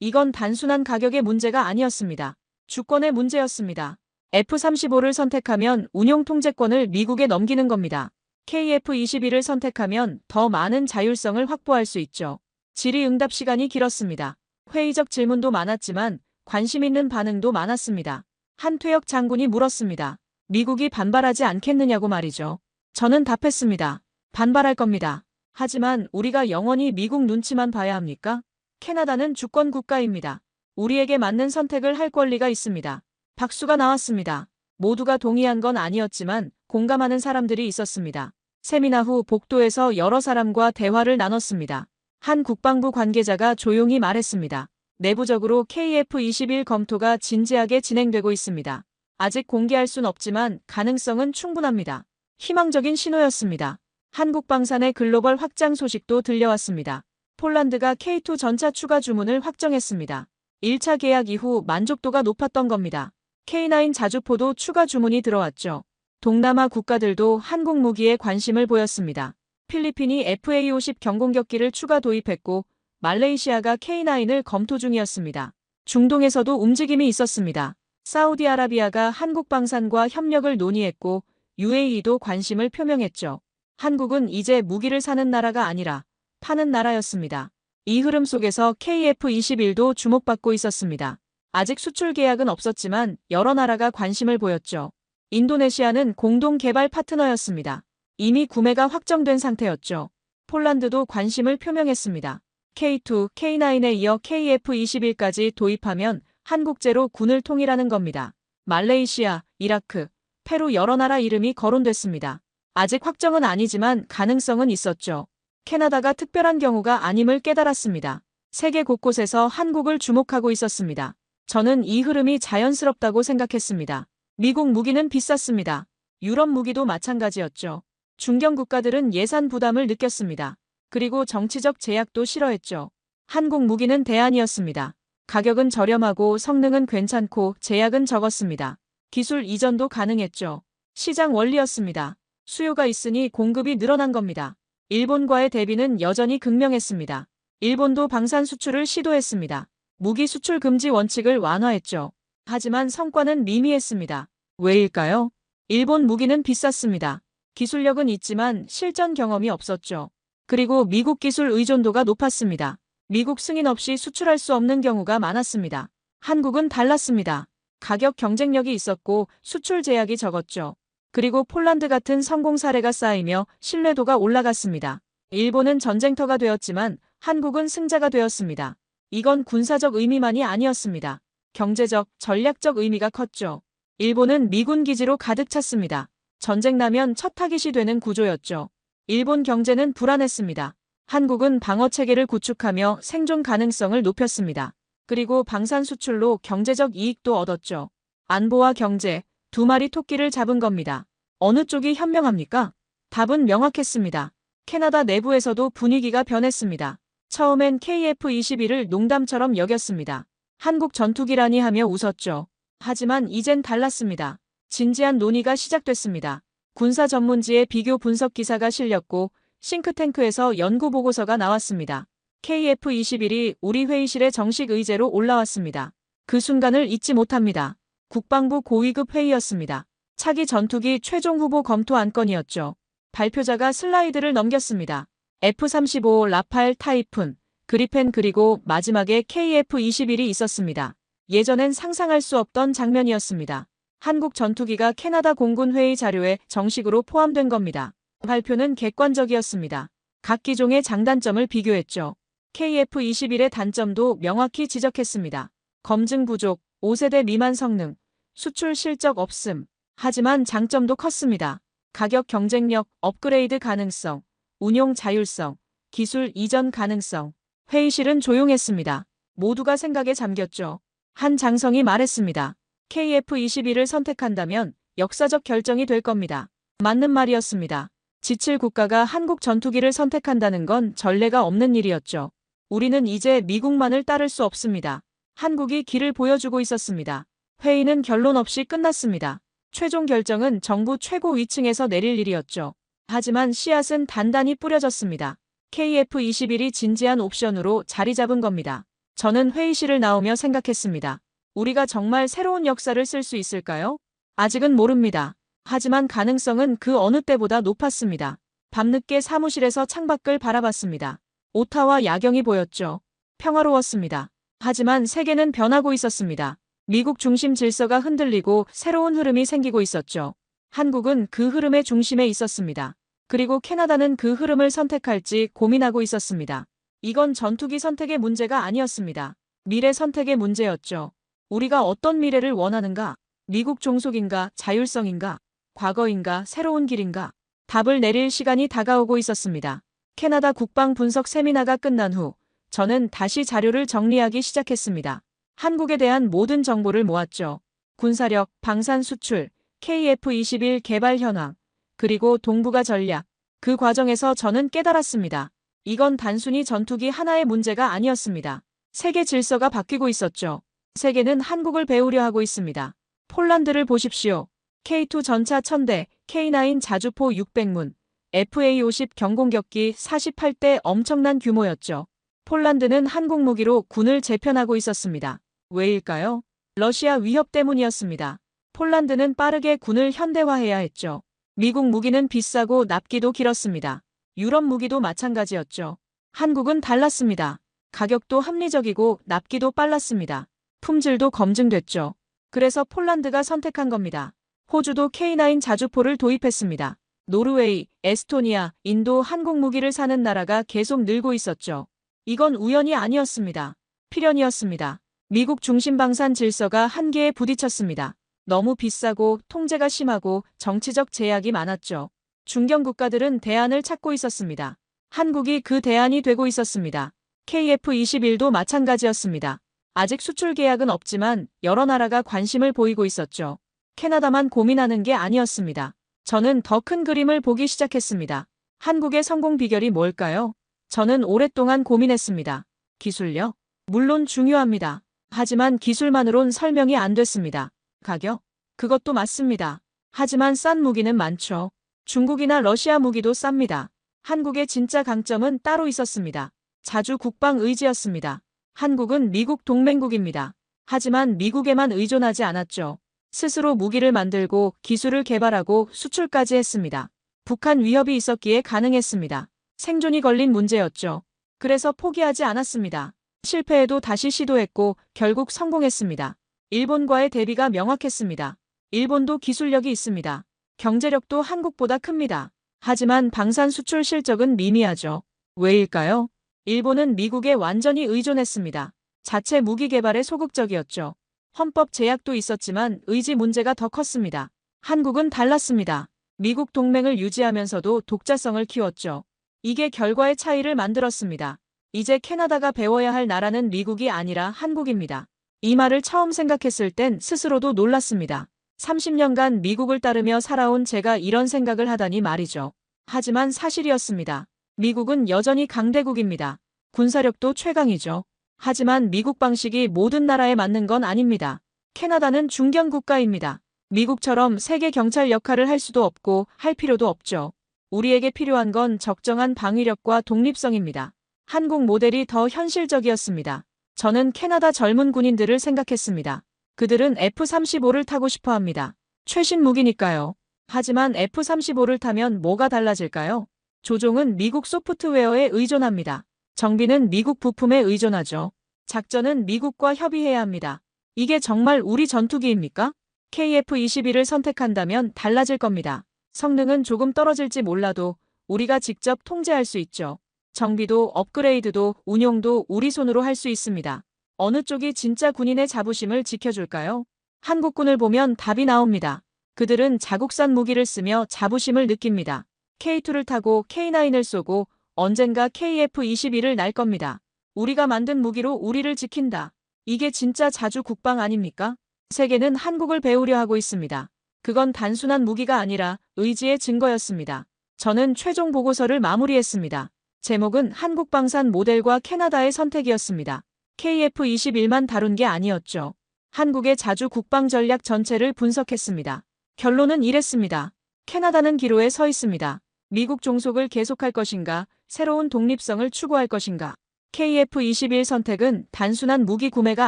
이건 단순한 가격의 문제가 아니었습니다. 주권의 문제였습니다. F-35를 선택하면 운용 통제권을 미국에 넘기는 겁니다. KF-21을 선택하면 더 많은 자율성을 확보할 수 있죠. 질의응답 시간이 길었습니다. 회의적 질문도 많았지만 관심 있는 반응도 많았습니다. 한퇴역 장군이 물었습니다. 미국이 반발하지 않겠느냐고 말이죠. 저는 답했습니다. 반발할 겁니다. 하지만 우리가 영원히 미국 눈치만 봐야 합니까? 캐나다는 주권 국가입니다. 우리에게 맞는 선택을 할 권리가 있습니다. 박수가 나왔습니다. 모두가 동의한 건 아니었지만 공감하는 사람들이 있었습니다. 세미나 후 복도에서 여러 사람과 대화를 나눴습니다. 한 국방부 관계자가 조용히 말했습니다. 내부적으로 KF-21 검토가 진지하게 진행되고 있습니다. 아직 공개할 순 없지만 가능성은 충분합니다. 희망적인 신호였습니다. 한국 방산의 글로벌 확장 소식도 들려왔습니다. 폴란드가 K2 전차 추가 주문을 확정했습니다. 1차 계약 이후 만족도가 높았던 겁니다. K9 자주포도 추가 주문이 들어왔죠. 동남아 국가들도 한국 무기에 관심을 보였습니다. 필리핀이 FA-50 경공격기를 추가 도입했고 말레이시아가 K9을 검토 중이었습니다. 중동에서도 움직임이 있었습니다. 사우디아라비아가 한국 방산과 협력을 논의했고 UAE도 관심을 표명했죠. 한국은 이제 무기를 사는 나라가 아니라 파는 나라였습니다. 이 흐름 속에서 KF-21도 주목받고 있었습니다. 아직 수출 계약은 없었지만 여러 나라가 관심을 보였죠. 인도네시아는 공동 개발 파트너였습니다. 이미 구매가 확정된 상태였죠. 폴란드도 관심을 표명했습니다. K2, K9에 이어 KF-21까지 도입하면 한국제로 군을 통일하는 겁니다. 말레이시아, 이라크, 페루 여러 나라 이름이 거론됐습니다. 아직 확정은 아니지만 가능성은 있었죠. 캐나다가 특별한 경우가 아님을 깨달았습니다. 세계 곳곳에서 한국을 주목하고 있었습니다. 저는 이 흐름이 자연스럽다고 생각했습니다. 미국 무기는 비쌌습니다. 유럽 무기도 마찬가지였죠. 중견 국가들은 예산 부담을 느꼈습니다. 그리고 정치적 제약도 싫어했죠. 한국 무기는 대안이었습니다. 가격은 저렴하고 성능은 괜찮고 제약은 적었습니다. 기술 이전도 가능했죠. 시장 원리였습니다. 수요가 있으니 공급이 늘어난 겁니다. 일본과의 대비는 여전히 극명했습니다. 일본도 방산 수출을 시도했습니다. 무기 수출 금지 원칙을 완화했죠. 하지만 성과는 미미했습니다. 왜일까요? 일본 무기는 비쌌습니다. 기술력은 있지만 실전 경험이 없었죠. 그리고 미국 기술 의존도가 높았습니다. 미국 승인 없이 수출할 수 없는 경우가 많았습니다. 한국은 달랐습니다. 가격 경쟁력이 있었고 수출 제약이 적었죠. 그리고 폴란드 같은 성공 사례가 쌓이며 신뢰도가 올라갔습니다. 일본은 전쟁터가 되었지만 한국은 승자가 되었습니다. 이건 군사적 의미만이 아니었습니다. 경제적, 전략적 의미가 컸죠. 일본은 미군 기지로 가득 찼습니다. 전쟁 나면 첫 타깃이 되는 구조였죠. 일본 경제는 불안했습니다. 한국은 방어 체계를 구축하며 생존 가능성을 높였습니다. 그리고 방산 수출로 경제적 이익도 얻었죠. 안보와 경제, 두 마리 토끼를 잡은 겁니다. 어느 쪽이 현명합니까? 답은 명확했습니다. 캐나다 내부에서도 분위기가 변했습니다. 처음엔 KF-21을 농담처럼 여겼습니다. 한국 전투기라니 하며 웃었죠. 하지만 이젠 달랐습니다. 진지한 논의가 시작됐습니다. 군사 전문지에 비교 분석 기사가 실렸고 싱크탱크에서 연구 보고서가 나왔습니다. KF-21이 우리 회의실에 정식 의제로 올라왔습니다. 그 순간을 잊지 못합니다. 국방부 고위급 회의였습니다. 차기 전투기 최종 후보 검토 안건이었죠. 발표자가 슬라이드를 넘겼습니다. F-35 라팔 타이푼, 그리펜 그리고 마지막에 KF-21이 있었습니다. 예전엔 상상할 수 없던 장면이었습니다. 한국 전투기가 캐나다 공군 회의 자료에 정식으로 포함된 겁니다. 발표는 객관적이었습니다. 각 기종의 장단점을 비교했죠. KF-21의 단점도 명확히 지적했습니다. 검증 부족, 5세대 미만 성능, 수출 실적 없음. 하지만 장점도 컸습니다. 가격 경쟁력, 업그레이드 가능성, 운용 자율성, 기술 이전 가능성. 회의실은 조용했습니다. 모두가 생각에 잠겼죠. 한 장성이 말했습니다. KF-21을 선택한다면 역사적 결정이 될 겁니다. 맞는 말이었습니다. 지칠 국가가 한국 전투기를 선택한다는 건 전례가 없는 일이었죠. 우리는 이제 미국만을 따를 수 없습니다. 한국이 길을 보여주고 있었습니다. 회의는 결론 없이 끝났습니다. 최종 결정은 정부 최고 위층에서 내릴 일이었죠. 하지만 씨앗은 단단히 뿌려졌습니다. KF-21이 진지한 옵션으로 자리 잡은 겁니다. 저는 회의실을 나오며 생각했습니다. 우리가 정말 새로운 역사를 쓸 수 있을까요? 아직은 모릅니다. 하지만 가능성은 그 어느 때보다 높았습니다. 밤늦게 사무실에서 창밖을 바라봤습니다. 오타와 야경이 보였죠. 평화로웠습니다. 하지만 세계는 변하고 있었습니다. 미국 중심 질서가 흔들리고 새로운 흐름이 생기고 있었죠. 한국은 그 흐름의 중심에 있었습니다. 그리고 캐나다는 그 흐름을 선택할지 고민하고 있었습니다. 이건 전투기 선택의 문제가 아니었습니다. 미래 선택의 문제였죠. 우리가 어떤 미래를 원하는가? 미국 종속인가, 자율성인가, 과거인가, 새로운 길인가? 답을 내릴 시간이 다가오고 있었습니다. 캐나다 국방 분석 세미나가 끝난 후 저는 다시 자료를 정리하기 시작했습니다. 한국에 대한 모든 정보를 모았죠. 군사력, 방산 수출, KF-21 개발 현황, 그리고 동북아 전략. 그 과정에서 저는 깨달았습니다. 이건 단순히 전투기 하나의 문제가 아니었습니다. 세계 질서가 바뀌고 있었죠. 세계는 한국을 배우려 하고 있습니다. 폴란드를 보십시오. K2 전차 1000대, K9 자주포 600문, FA-50 경공격기 48대 엄청난 규모였죠. 폴란드는 한국 무기로 군을 재편하고 있었습니다. 왜일까요? 러시아 위협 때문이었습니다. 폴란드는 빠르게 군을 현대화해야 했죠. 미국 무기는 비싸고 납기도 길었습니다. 유럽 무기도 마찬가지였죠. 한국은 달랐습니다. 가격도 합리적이고 납기도 빨랐습니다. 품질도 검증됐죠. 그래서 폴란드가 선택한 겁니다. 호주도 K9 자주포를 도입했습니다. 노르웨이, 에스토니아, 인도 한국 무기를 사는 나라가 계속 늘고 있었죠. 이건 우연이 아니었습니다. 필연이었습니다. 미국 중심 방산 질서가 한계에 부딪혔습니다. 너무 비싸고 통제가 심하고 정치적 제약이 많았죠. 중견 국가들은 대안을 찾고 있었습니다. 한국이 그 대안이 되고 있었습니다. KF-21도 마찬가지였습니다. 아직 수출 계약은 없지만 여러 나라가 관심을 보이고 있었죠. 캐나다만 고민하는 게 아니었습니다. 저는 더 큰 그림을 보기 시작했습니다. 한국의 성공 비결이 뭘까요? 저는 오랫동안 고민했습니다. 기술력? 물론 중요합니다. 하지만 기술만으론 설명이 안 됐습니다. 가격? 그것도 맞습니다. 하지만 싼 무기는 많죠. 중국이나 러시아 무기도 쌉니다. 한국의 진짜 강점은 따로 있었습니다. 자주 국방 의지였습니다. 한국은 미국 동맹국입니다. 하지만 미국에만 의존하지 않았죠. 스스로 무기를 만들고 기술을 개발하고 수출까지 했습니다. 북한 위협이 있었기에 가능했습니다. 생존이 걸린 문제였죠. 그래서 포기하지 않았습니다. 실패해도 다시 시도했고 결국 성공했습니다. 일본과의 대비가 명확했습니다. 일본도 기술력이 있습니다. 경제력도 한국보다 큽니다. 하지만 방산 수출 실적은 미미하죠. 왜일까요? 일본은 미국에 완전히 의존했습니다. 자체 무기 개발에 소극적이었죠. 헌법 제약도 있었지만 의지 문제가 더 컸습니다. 한국은 달랐습니다. 미국 동맹을 유지하면서도 독자성을 키웠죠. 이게 결과의 차이를 만들었습니다. 이제 캐나다가 배워야 할 나라는 미국이 아니라 한국입니다. 이 말을 처음 생각했을 땐 스스로도 놀랐습니다. 30년간 미국을 따르며 살아온 제가 이런 생각을 하다니 말이죠. 하지만 사실이었습니다. 미국은 여전히 강대국입니다. 군사력도 최강이죠. 하지만 미국 방식이 모든 나라에 맞는 건 아닙니다. 캐나다는 중견 국가입니다. 미국처럼 세계 경찰 역할을 할 수도 없고 할 필요도 없죠. 우리에게 필요한 건 적정한 방위력과 독립성입니다. 한국 모델이 더 현실적이었습니다. 저는 캐나다 젊은 군인들을 생각했습니다. 그들은 F-35를 타고 싶어 합니다. 최신 무기니까요. 하지만 F-35를 타면 뭐가 달라질까요? 조종은 미국 소프트웨어에 의존합니다. 정비는 미국 부품에 의존하죠. 작전은 미국과 협의해야 합니다. 이게 정말 우리 전투기입니까? KF-21을 선택한다면 달라질 겁니다. 성능은 조금 떨어질지 몰라도 우리가 직접 통제할 수 있죠. 정비도 업그레이드도 운용도 우리 손으로 할 수 있습니다. 어느 쪽이 진짜 군인의 자부심을 지켜줄까요? 한국군을 보면 답이 나옵니다. 그들은 자국산 무기를 쓰며 자부심을 느낍니다. K2를 타고 K9을 쏘고 언젠가 KF-21을 날 겁니다. 우리가 만든 무기로 우리를 지킨다. 이게 진짜 자주 국방 아닙니까? 세계는 한국을 배우려 하고 있습니다. 그건 단순한 무기가 아니라 의지의 증거였습니다. 저는 최종 보고서를 마무리했습니다. 제목은 한국 방산 모델과 캐나다의 선택이었습니다. KF-21만 다룬 게 아니었죠. 한국의 자주 국방 전략 전체를 분석했습니다. 결론은 이랬습니다. 캐나다는 기로에 서 있습니다. 미국 종속을 계속할 것인가, 새로운 독립성을 추구할 것인가. KF-21 선택은 단순한 무기 구매가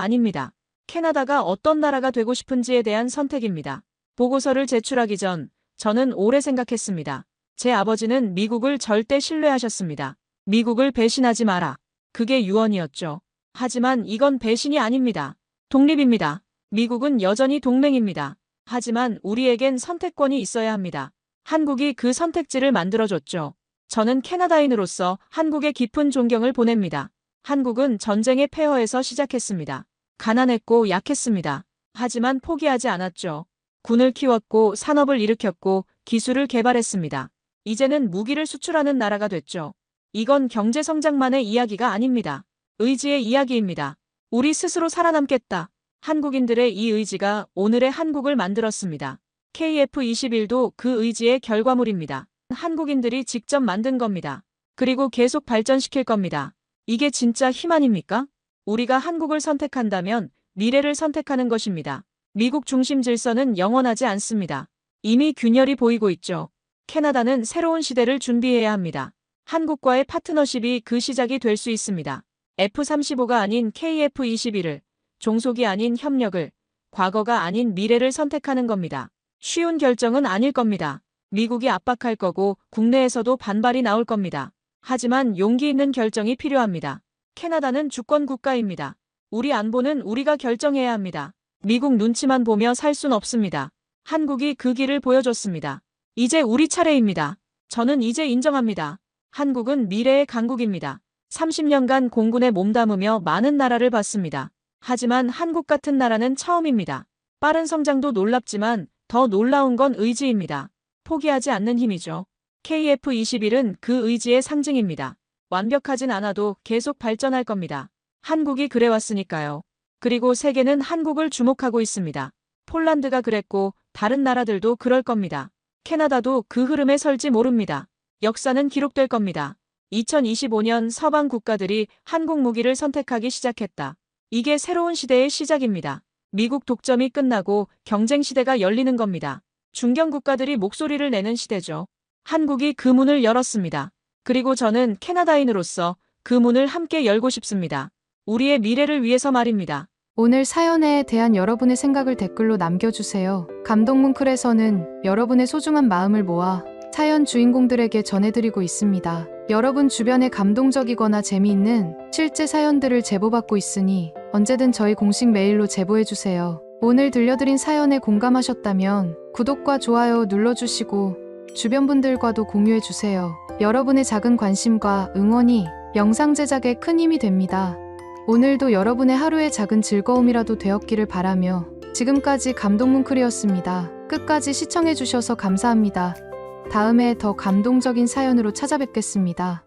아닙니다. 캐나다가 어떤 나라가 되고 싶은지에 대한 선택입니다. 보고서를 제출하기 전 저는 오래 생각했습니다. 제 아버지는 미국을 절대 신뢰하셨습니다. 미국을 배신하지 마라. 그게 유언이었죠. 하지만 이건 배신이 아닙니다. 독립입니다. 미국은 여전히 동맹입니다. 하지만 우리에겐 선택권이 있어야 합니다. 한국이 그 선택지를 만들어줬죠. 저는 캐나다인으로서 한국에 깊은 존경을 보냅니다. 한국은 전쟁의 폐허에서 시작했습니다. 가난했고 약했습니다. 하지만 포기하지 않았죠. 군을 키웠고 산업을 일으켰고 기술을 개발했습니다. 이제는 무기를 수출하는 나라가 됐죠. 이건 경제 성장만의 이야기가 아닙니다. 의지의 이야기입니다. 우리 스스로 살아남겠다. 한국인들의 이 의지가 오늘의 한국을 만들었습니다. KF-21도 그 의지의 결과물입니다. 한국인들이 직접 만든 겁니다. 그리고 계속 발전시킬 겁니다. 이게 진짜 힘 아닙니까? 우리가 한국을 선택한다면 미래를 선택하는 것입니다. 미국 중심 질서는 영원하지 않습니다. 이미 균열이 보이고 있죠. 캐나다는 새로운 시대를 준비해야 합니다. 한국과의 파트너십이 그 시작이 될 수 있습니다. F-35가 아닌 KF-21을, 종속이 아닌 협력을, 과거가 아닌 미래를 선택하는 겁니다. 쉬운 결정은 아닐 겁니다. 미국이 압박할 거고 국내에서도 반발이 나올 겁니다. 하지만 용기 있는 결정이 필요합니다. 캐나다는 주권 국가입니다. 우리 안보는 우리가 결정해야 합니다. 미국 눈치만 보며 살 순 없습니다. 한국이 그 길을 보여줬습니다. 이제 우리 차례입니다. 저는 이제 인정합니다. 한국은 미래의 강국입니다. 30년간 공군에 몸담으며 많은 나라를 봤습니다. 하지만 한국 같은 나라는 처음입니다. 빠른 성장도 놀랍지만 더 놀라운 건 의지입니다. 포기하지 않는 힘이죠. KF-21은 그 의지의 상징입니다. 완벽하진 않아도 계속 발전할 겁니다. 한국이 그래왔으니까요. 그리고 세계는 한국을 주목하고 있습니다. 폴란드가 그랬고 다른 나라들도 그럴 겁니다. 캐나다도 그 흐름에 설지 모릅니다. 역사는 기록될 겁니다. 2025년 서방 국가들이 한국 무기를 선택하기 시작했다. 이게 새로운 시대의 시작입니다. 미국 독점이 끝나고 경쟁 시대가 열리는 겁니다. 중견 국가들이 목소리를 내는 시대죠. 한국이 그 문을 열었습니다. 그리고 저는 캐나다인으로서 그 문을 함께 열고 싶습니다. 우리의 미래를 위해서 말입니다. 오늘 사연에 대한 여러분의 생각을 댓글로 남겨주세요. 감동문클에서는 여러분의 소중한 마음을 모아 사연 주인공들에게 전해드리고 있습니다. 여러분 주변에 감동적이거나 재미있는 실제 사연들을 제보받고 있으니 언제든 저희 공식 메일로 제보해주세요. 오늘 들려드린 사연에 공감하셨다면 구독과 좋아요 눌러주시고 주변 분들과도 공유해주세요. 여러분의 작은 관심과 응원이 영상 제작에 큰 힘이 됩니다. 오늘도 여러분의 하루의 작은 즐거움이라도 되었기를 바라며 지금까지 감동문클이었습니다. 끝까지 시청해주셔서 감사합니다. 다음에 더 감동적인 사연으로 찾아뵙겠습니다.